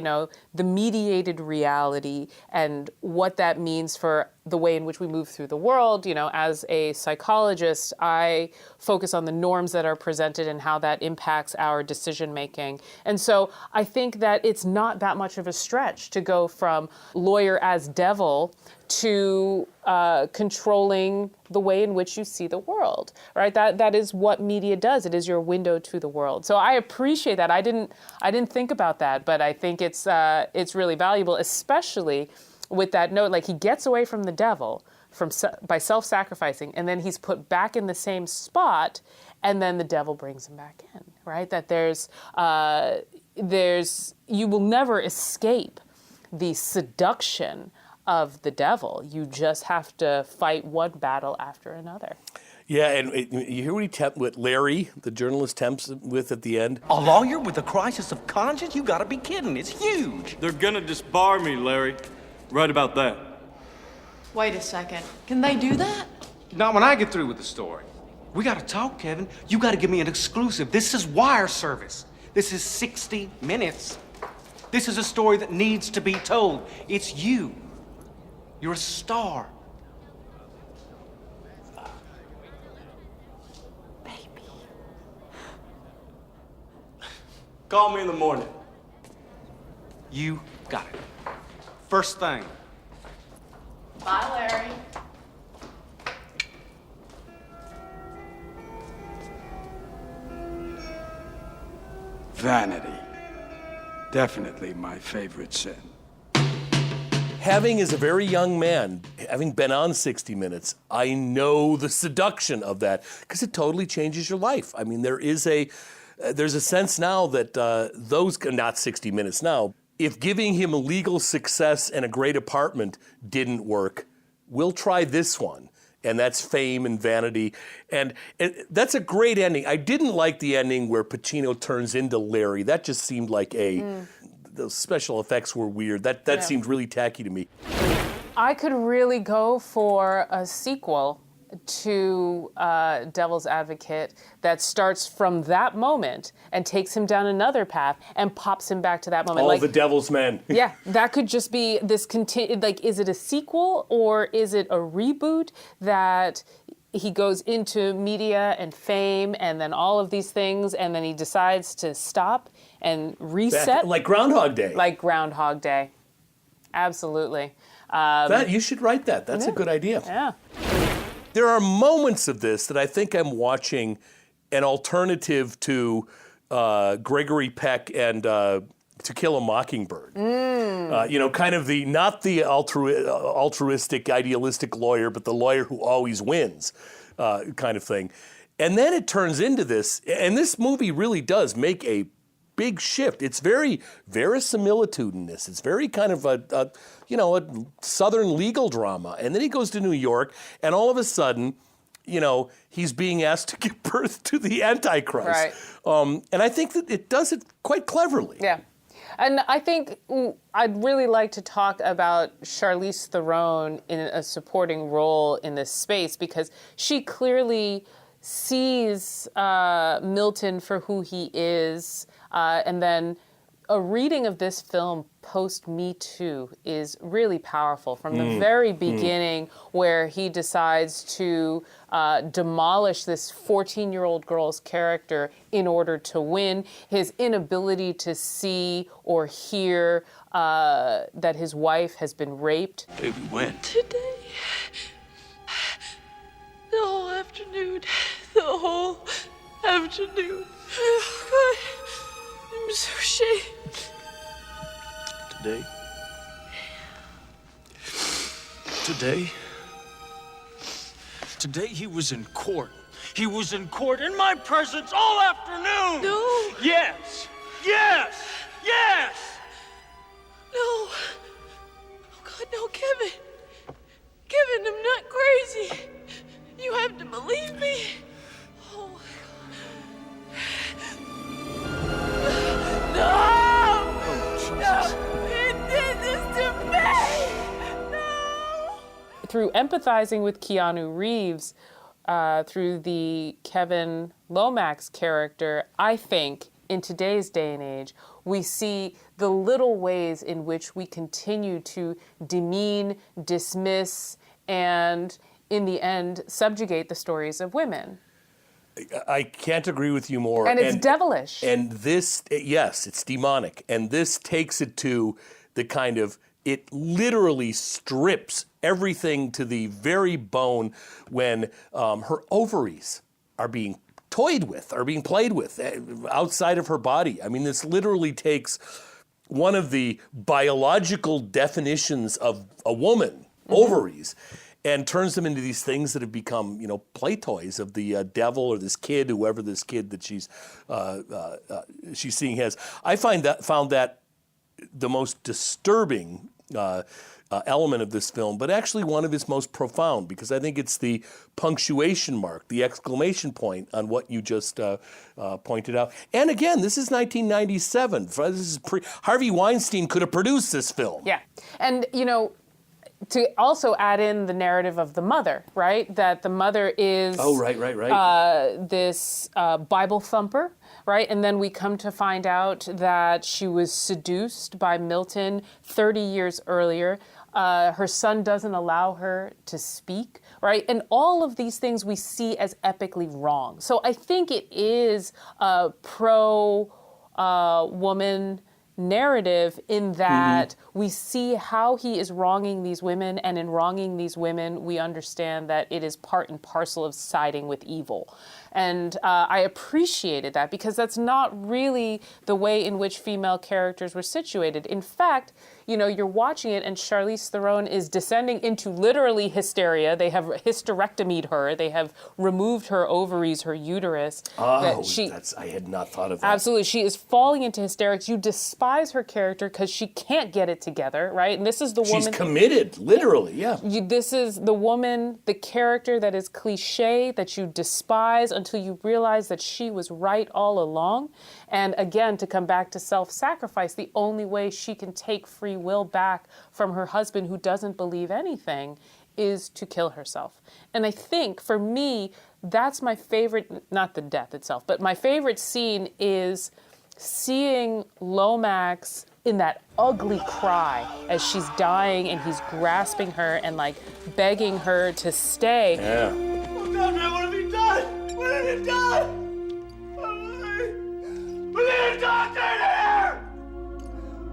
the mediated reality and what that means for the way in which we move through the world. As a psychologist, I focus on the norms that are presented and how that impacts our decision making. And so I think that it's not that much of a stretch to go from lawyer as devil to controlling the way in which you see the world, right? That is what media does. It is your window to the world. So I appreciate that. I didn't think about that, but I think it's really valuable, especially with that note. Like, he gets away from the devil by self-sacrificing, and then he's put back in the same spot, and then the devil brings him back in, right? That you will never escape the seduction of the devil. You just have to fight one battle after another. Yeah, and you hear what Larry, the journalist, tempts with at the end? A lawyer with a crisis of conscience? You gotta be kidding. It's huge. They're gonna disbar me, Larry. Right about that. Wait a second. Can they do that? Not when I get through with the story. We gotta talk, Kevin. You gotta give me an exclusive. This is wire service. This is 60 minutes. This is a story that needs to be told. It's you. You're a star. Baby. Call me in the morning. You got it. First thing. Bye, Larry. Vanity. Definitely my favorite sin. Having, as a very young man, having been on 60 Minutes, I know the seduction of that, because it totally changes your life. I mean, there's a sense now that not 60 Minutes now, if giving him a legal success and a great apartment didn't work, we'll try this one. And that's Fame and Vanity. And that's a great ending. I didn't like the ending where Pacino turns into Larry. That just seemed like those special effects were weird. That seemed really tacky to me. I could really go for a sequel to Devil's Advocate that starts from that moment and takes him down another path and pops him back to that moment. All the Devil's Men. Yeah, that could just be this is it a sequel or is it a reboot that he goes into media and fame and then all of these things and then he decides to stop and reset? Like Groundhog Day. Like Groundhog Day. Absolutely. You should write that. That's a good idea. Yeah. There are moments of this that I think I'm watching an alternative to Gregory Peck and To Kill a Mockingbird. Kind of not the altruistic, idealistic lawyer, but the lawyer who always wins kind of thing. And then it turns into this, and this movie really does make a big shift. It's very verisimilitude in this. It's very kind of a Southern legal drama. And then he goes to New York, and all of a sudden, he's being asked to give birth to the Antichrist. Right. And I think that it does it quite cleverly. Yeah. And I think I'd really like to talk about Charlize Theron in a supporting role in this space because she clearly sees Milton for who he is, and then a reading of this film post Me Too is really powerful from the very beginning where he decides to demolish this 14-year-old girl's character in order to win, his inability to see or hear that his wife has been raped. Baby, when? Today. The whole afternoon. The whole afternoon. God, I'm so ashamed. Today? Today? Today he was in court. He was in court in my presence all afternoon! No. Yes! Yes! Yes! No. Oh, God, no, Kevin. Kevin, I'm not crazy. You have to believe me. Oh, my God. No! Oh, Jesus. No! He did this to me! No! Through empathizing with Keanu Reeves, through the Kevin Lomax character, I think in today's day and age, we see the little ways in which we continue to demean, dismiss, and in the end, subjugate the stories of women. I can't agree with you more. And it's devilish. And this, yes, it's demonic. And this takes it to the kind of, it literally strips everything to the very bone when her ovaries are being toyed with, are being played with outside of her body. I mean, this literally takes one of the biological definitions of a woman, ovaries, and turns them into these things that have become, play toys of the devil or this kid, whoever this kid that she's seeing has. I found that the most disturbing element of this film, but actually one of its most profound, because I think it's the punctuation mark, the exclamation point on what you just pointed out. And again, this is 1997. Harvey Weinstein could have produced this film. Yeah. And, to also add in the narrative of the mother, right? That the mother is this Bible thumper, right? And then we come to find out that she was seduced by Milton 30 years earlier. Her son doesn't allow her to speak, right? And all of these things we see as epically wrong. So I think it is a pro-woman narrative in that we see how he is wronging these women, and in wronging these women, we understand that it is part and parcel of siding with evil. And I appreciated that because that's not really the way in which female characters were situated. In fact, you're watching it and Charlize Theron is descending into literally hysteria. They have hysterectomied her. They have removed her ovaries, her uterus. I had not thought of that. Absolutely. She is falling into hysterics. You despise her character because she can't get it together, right? And this is the woman. She's committed, literally, yeah. This is the woman, the character that is cliche, that you despise until you realize that she was right all along. And again, to come back to self-sacrifice, the only way she can take free will back from her husband who doesn't believe anything is to kill herself. And I think, for me, that's my favorite, not the death itself, but my favorite scene is seeing Lomax in that ugly cry as she's dying and he's grasping her and like begging her to stay. Yeah. Oh God, man, what have you done? What have you done? We need a doctor here!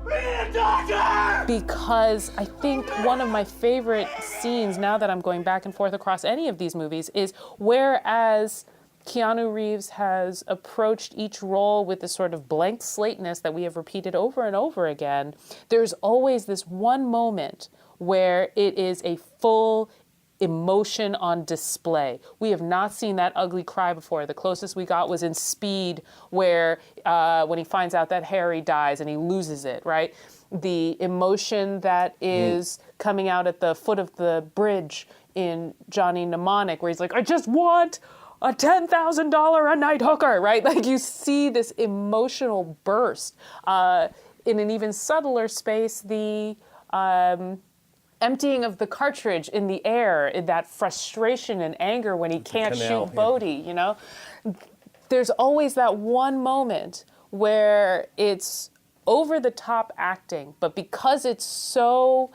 We need a doctor! Because I think one of my favorite scenes, now that I'm going back and forth across any of these movies, is whereas Keanu Reeves has approached each role with this sort of blank slateness that we have repeated over and over again, there's always this one moment where it is a full emotion on display. We have not seen that ugly cry before. The closest we got was in Speed, where when he finds out that Harry dies and he loses it, right? The emotion that is coming out at the foot of the bridge in Johnny Mnemonic, where he's like, I just want a $10,000 a night hooker, right? Like you see this emotional burst. In an even subtler space, the emptying of the cartridge in the air, in that frustration and anger when he can't shoot Bodhi, you know? There's always that one moment where it's over-the-top acting, but because it's so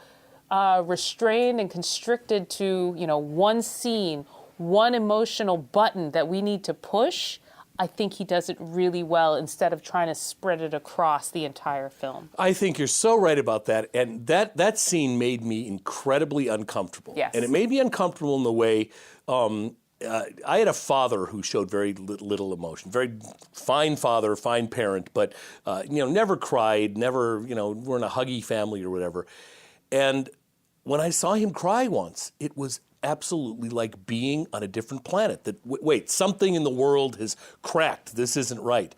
restrained and constricted to, you know, one scene, one emotional button that we need to push, I think he does it really well instead of trying to spread it across the entire film. I think you're so right about that. And that scene made me incredibly uncomfortable. Yes. And it made me uncomfortable in the way I had a father who showed very little emotion, very fine father, fine parent, but, never cried, never, we're in a huggy family or whatever. And when I saw him cry once, it was absolutely like being on a different planet. That wait, something in the world has cracked. This isn't right.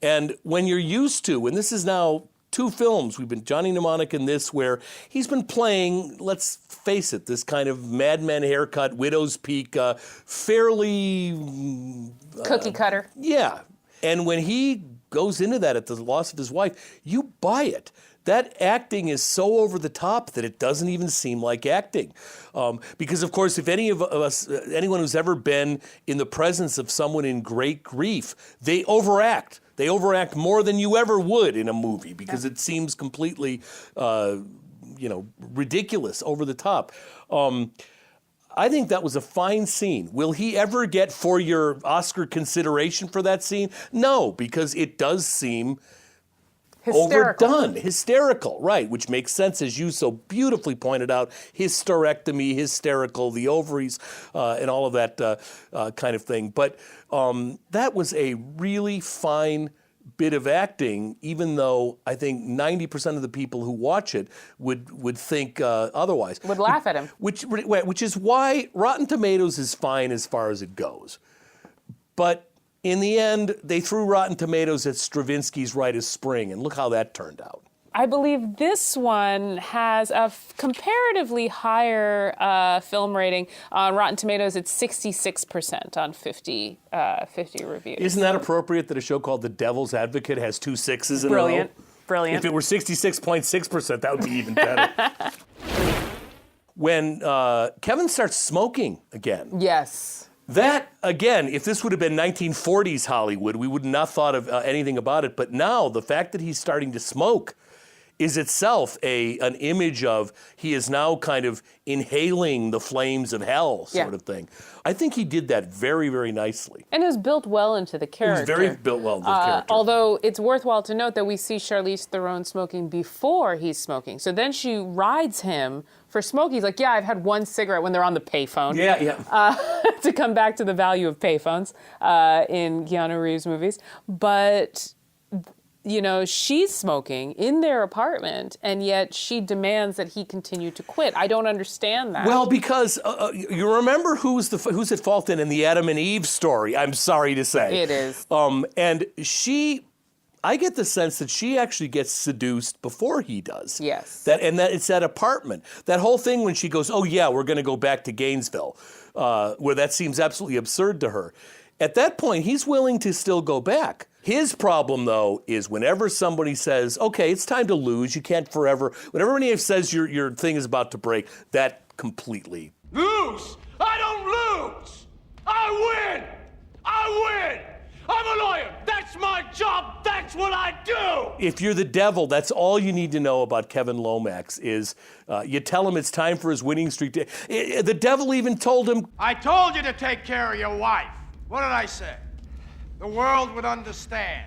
And when you're used to, and this is now 2 films, we've been Johnny Mnemonic and this, where he's been playing, let's face it, this kind of madman haircut, widow's peak, fairly cookie cutter. Yeah. And when he goes into that at the loss of his wife, you buy it. That acting is so over the top that it doesn't even seem like acting. Because, of course, if any of us, anyone who's ever been in the presence of someone in great grief, they overact. They overact more than you ever would in a movie because it seems completely, ridiculous, over the top. I think that was a fine scene. Will he ever get for your Oscar consideration for that scene? No, because it does seem overdone, hysterical, right, which makes sense, as you so beautifully pointed out, hysterectomy, hysterical, the ovaries, and all of that kind of thing. But that was a really fine bit of acting, even though I think 90% of the people who watch it would think otherwise. Would laugh at him. Which is why Rotten Tomatoes is fine as far as it goes. But in the end, they threw Rotten Tomatoes at Stravinsky's Rite of Spring, and look how that turned out. I believe this one has a comparatively higher film rating. On Rotten Tomatoes, it's 66% on 50 reviews. Isn't that appropriate that a show called The Devil's Advocate has 2 6s in Brilliant. a row? Brilliant. If it were 66.6%, that would be even better. When Kevin starts smoking again. Yes. That, again, if this would have been 1940s Hollywood, we would not thought of anything about it. But now, the fact that he's starting to smoke is itself an image of he is now kind of inhaling the flames of hell sort of thing. I think he did that very, very nicely. And it was built well into the character. It was very built well into the character. Although it's worthwhile to note that we see Charlize Theron smoking before he's smoking. So then she rides him for smoking. He's like, yeah, I've had 1 cigarette when they're on the payphone. Yeah. To come back to the value of payphones in Keanu Reeves movies. But she's smoking in their apartment, and yet she demands that he continue to quit. I don't understand that. Well, because you remember who's at fault in the Adam and Eve story, I'm sorry to say. It is. And I get the sense that she actually gets seduced before he does. Yes. That it's that apartment. That whole thing when she goes, oh yeah, we're going to go back to Gainesville, where that seems absolutely absurd to her. At that point, he's willing to still go back. His problem, though, is whenever somebody says, okay, it's time to lose, you can't forever, whenever anyone says your thing is about to break, that completely. Lose? I don't lose! I win! I win! I'm a lawyer! That's my job! That's what I do! If you're the devil, that's all you need to know about Kevin Lomax is you tell him it's time for his winning streak. The devil even told him, I told you to take care of your wife. What did I say? The world would understand.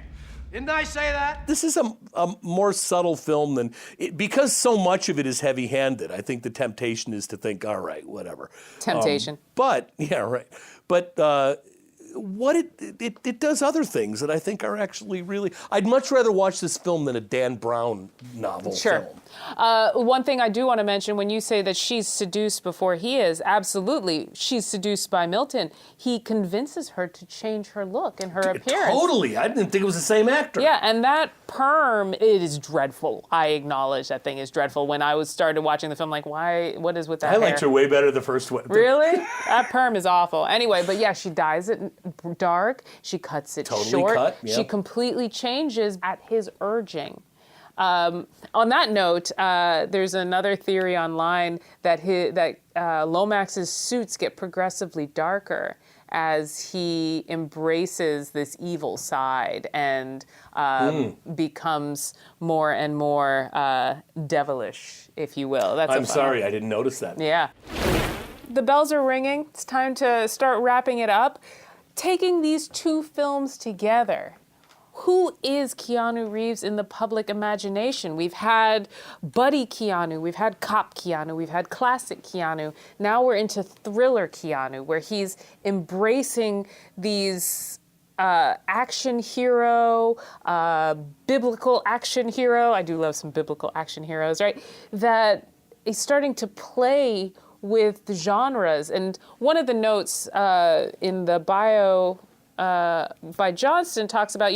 Didn't I say that? this is a more subtle film than, because so much of it is heavy-handed. I think the temptation is to think, all right, whatever. Temptation. But what it does other things that I think are actually really. I'd much rather watch this film than a Dan Brown novel film. One thing I do want to mention, when you say that she's seduced before he is, absolutely, she's seduced by Milton. He convinces her to change her look and her appearance. Totally. I didn't think it was the same actor. Yeah, and that perm, it is dreadful. I acknowledge that thing is dreadful. When I started watching the film, like, why, what is with that I hair? liked her way better the first one. Really? That perm is awful. Anyway, but yeah, she dyes it dark. She cuts it Totally short. cut, yeah. She completely changes at his urging. On that note, there's another theory online that Lomax's suits get progressively darker as he embraces this evil side and becomes more and more devilish, if you will. I'm sorry, I didn't notice that. Yeah. The bells are ringing. It's time to start wrapping it up. Taking these two films together, who is Keanu Reeves in the public imagination? We've had buddy Keanu, we've had cop Keanu, we've had classic Keanu. Now we're into thriller Keanu, where he's embracing these action hero, biblical action hero. I do love some biblical action heroes, right? That is starting to play with the genres. And one of the notes in the bio by Johnston talks about,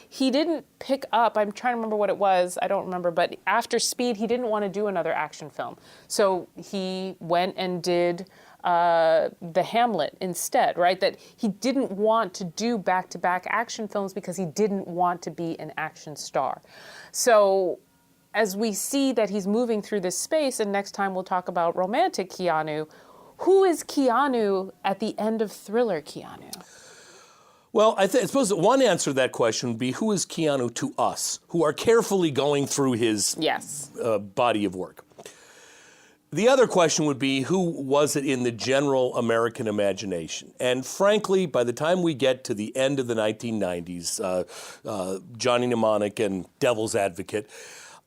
he didn't pick up, I'm trying to remember what it was, I don't remember, but after Speed, he didn't want to do another action film. So he went and did the Hamlet instead, right? That he didn't want to do back-to-back action films because he didn't want to be an action star. So as we see that he's moving through this space, and next time we'll talk about romantic Keanu, who is Keanu at the end of thriller Keanu? Well, I suppose that one answer to that question would be, who is Keanu to us, who are carefully going through his body of work? The other question would be, who was it in the general American imagination? And frankly, by the time we get to the end of the 1990s, Johnny Mnemonic and Devil's Advocate,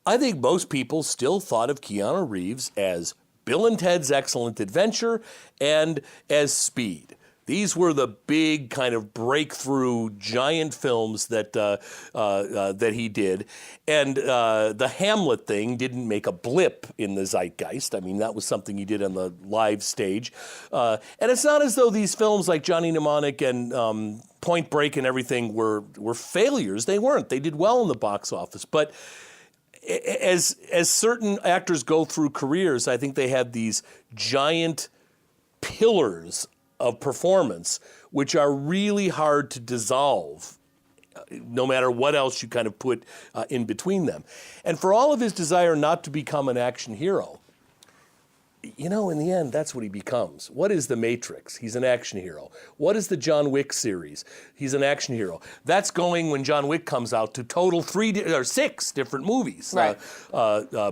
I think most people still thought of Keanu Reeves as Bill and Ted's Excellent Adventure and as Speed. These were the big kind of breakthrough giant films that he did. And the Hamlet thing didn't make a blip in the zeitgeist. I mean, that was something he did on the live stage. And it's not as though these films like Johnny Mnemonic and Point Break and everything were failures. They weren't. They did well in the box office. But as certain actors go through careers, I think they have these giant pillars of performance, which are really hard to dissolve, no matter what else you kind of put in between them. And for all of his desire not to become an action hero, in the end, that's what he becomes. What is The Matrix? He's an action hero. What is the John Wick series? He's an action hero. That's going, when John Wick comes out, to total 6 different movies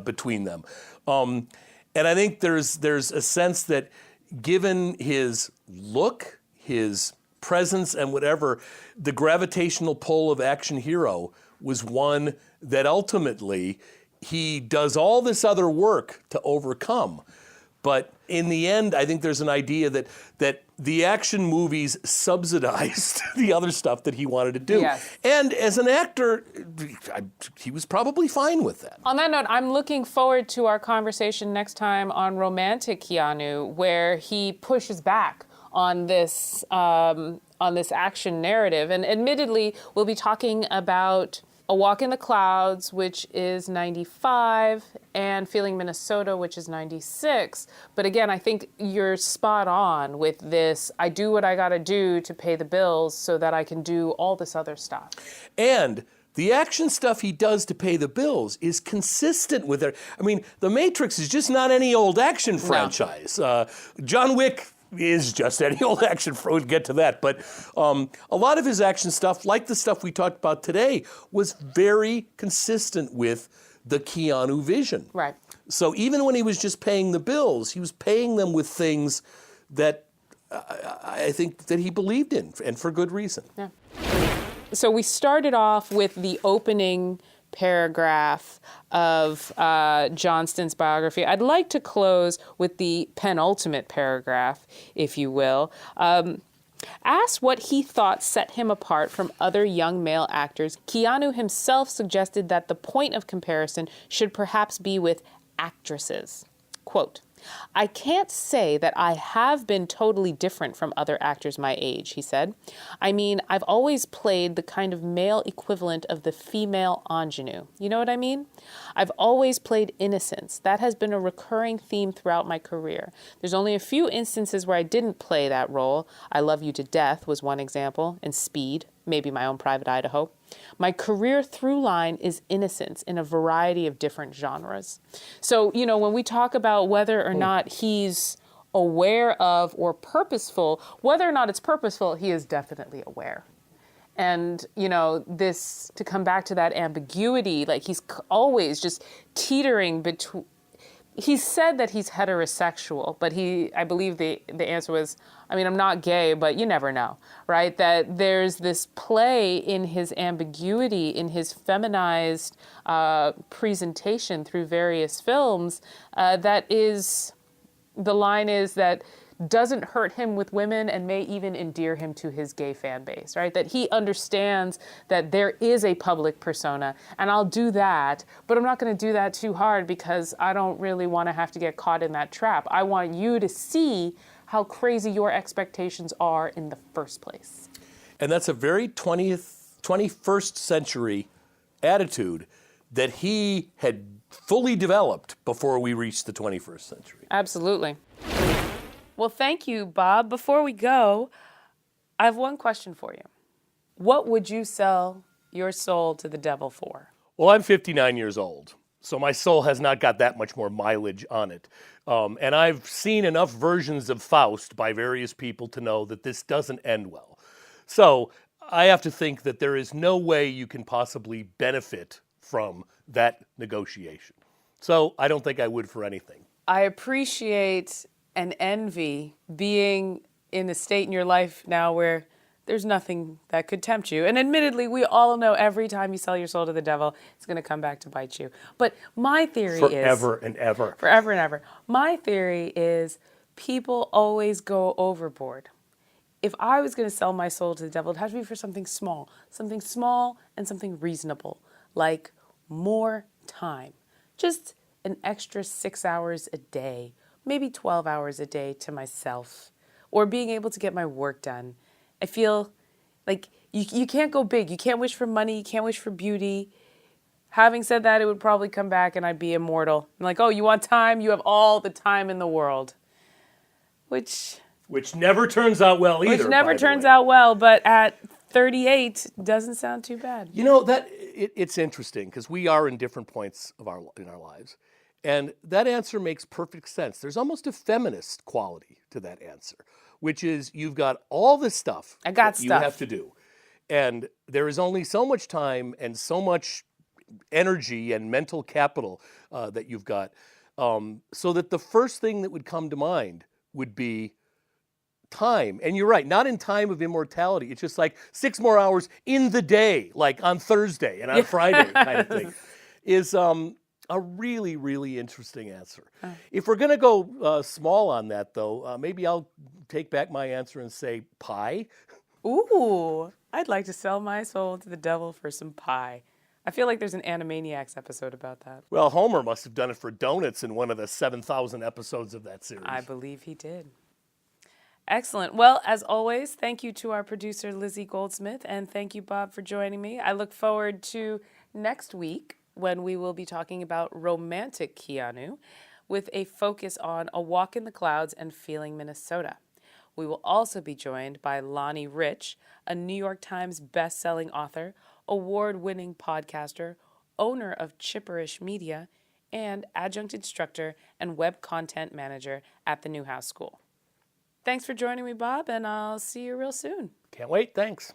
between them. And I think there's a sense that, given his look, his presence, and whatever, the gravitational pull of action hero was one that ultimately he does all this other work to overcome. But in the end, I think there's an idea that the action movies subsidized the other stuff that he wanted to do. Yes. And as an actor, he was probably fine with that. On that note, I'm looking forward to our conversation next time on romantic Keanu, where he pushes back on this action narrative. And admittedly, we'll be talking about A Walk in the Clouds, which is 95, and Feeling Minnesota, which is 96. But again, I think you're spot on with this. I do what I got to do to pay the bills so that I can do all this other stuff. And the action stuff he does to pay the bills is consistent with it. I mean, The Matrix is just not any old action franchise. John Wick is just any old action. We'll get to that. But a lot of his action stuff, like the stuff we talked about today, was very consistent with the Keanu vision. Right. So even when he was just paying the bills, he was paying them with things that I think that he believed in, and for good reason. Yeah. So we started off with the opening paragraph of Johnston's biography. I'd like to close with the penultimate paragraph, if you will. Asked what he thought set him apart from other young male actors, Keanu himself suggested that the point of comparison should perhaps be with actresses. Quote, I can't say that I have been totally different from other actors my age, he said. I mean, I've always played the kind of male equivalent of the female ingenue. You know what I mean? I've always played innocence. That has been a recurring theme throughout my career. There's only a few instances where I didn't play that role. I Love You to Death was one example, and Speed, maybe My Own Private Idaho. My career through line is innocence in a variety of different genres. So, you know, when we talk about whether or not he's aware of or purposeful, whether or not it's purposeful, he is definitely aware. And, you know, this, to come back to that ambiguity, like he's always just teetering between. He said that he's heterosexual, but I believe the answer was, I mean, I'm not gay, but you never know, right? That there's this play in his ambiguity, in his feminized presentation through various films that is, the line is that doesn't hurt him with women and may even endear him to his gay fan base, right? That he understands that there is a public persona and I'll do that, but I'm not going to do that too hard because I don't really want to have to get caught in that trap. I want you to see how crazy your expectations are in the first place. And that's a very 21st century attitude that he had fully developed before we reached the 21st century. Absolutely. Well, thank you, Bob. Before we go, I have one question for you. What would you sell your soul to the devil for? Well, I'm 59 years old, so my soul has not got that much more mileage on it. And I've seen enough versions of Faust by various people to know that this doesn't end well. So I have to think that there is no way you can possibly benefit from that negotiation. So I don't think I would for anything. I appreciate and envy being in a state in your life now where there's nothing that could tempt you. And admittedly, we all know every time you sell your soul to the devil, it's going to come back to bite you. But my theory is... Forever and ever. Forever and ever. My theory is people always go overboard. If I was going to sell my soul to the devil, it'd have to be for something small and something reasonable, like more time. Just an extra 6 hours a day, maybe 12 hours a day to myself, or being able to get my work done. I feel like you can't go big. You can't wish for money. You can't wish for beauty. Having said that, it would probably come back and I'd be immortal. I'm like, oh, you want time? You have all the time in the world. Which never turns out well either. Which never turns out well, but at 38 doesn't sound too bad. You know, it's interesting because we are in different points in our lives. And that answer makes perfect sense. There's almost a feminist quality to that answer, which is you've got all this stuff you have to do. And there is only so much time and so much energy and mental capital that you've got. So that the first thing that would come to mind would be time. And you're right, not in time of immortality. It's just like 6 more hours in the day, like on Thursday and on Friday kind of thing, is a really, really interesting answer. If we're going to go small on that, though, maybe I'll take back my answer and say pie. Ooh, I'd like to sell my soul to the devil for some pie. I feel like there's an Animaniacs episode about that. Well, Homer must have done it for donuts in one of the 7,000 episodes of that series. I believe he did. Excellent. Well, as always, thank you to our producer, Lizzie Goldsmith, and thank you, Bob, for joining me. I look forward to next week when we will be talking about romantic Keanu with a focus on A Walk in the Clouds and Feeling Minnesota. We will also be joined by Lonnie Rich, a New York Times best-selling author, award-winning podcaster, owner of Chipperish Media, and adjunct instructor and web content manager at the Newhouse School. Thanks for joining me, Bob, and I'll see you real soon. Can't wait. Thanks.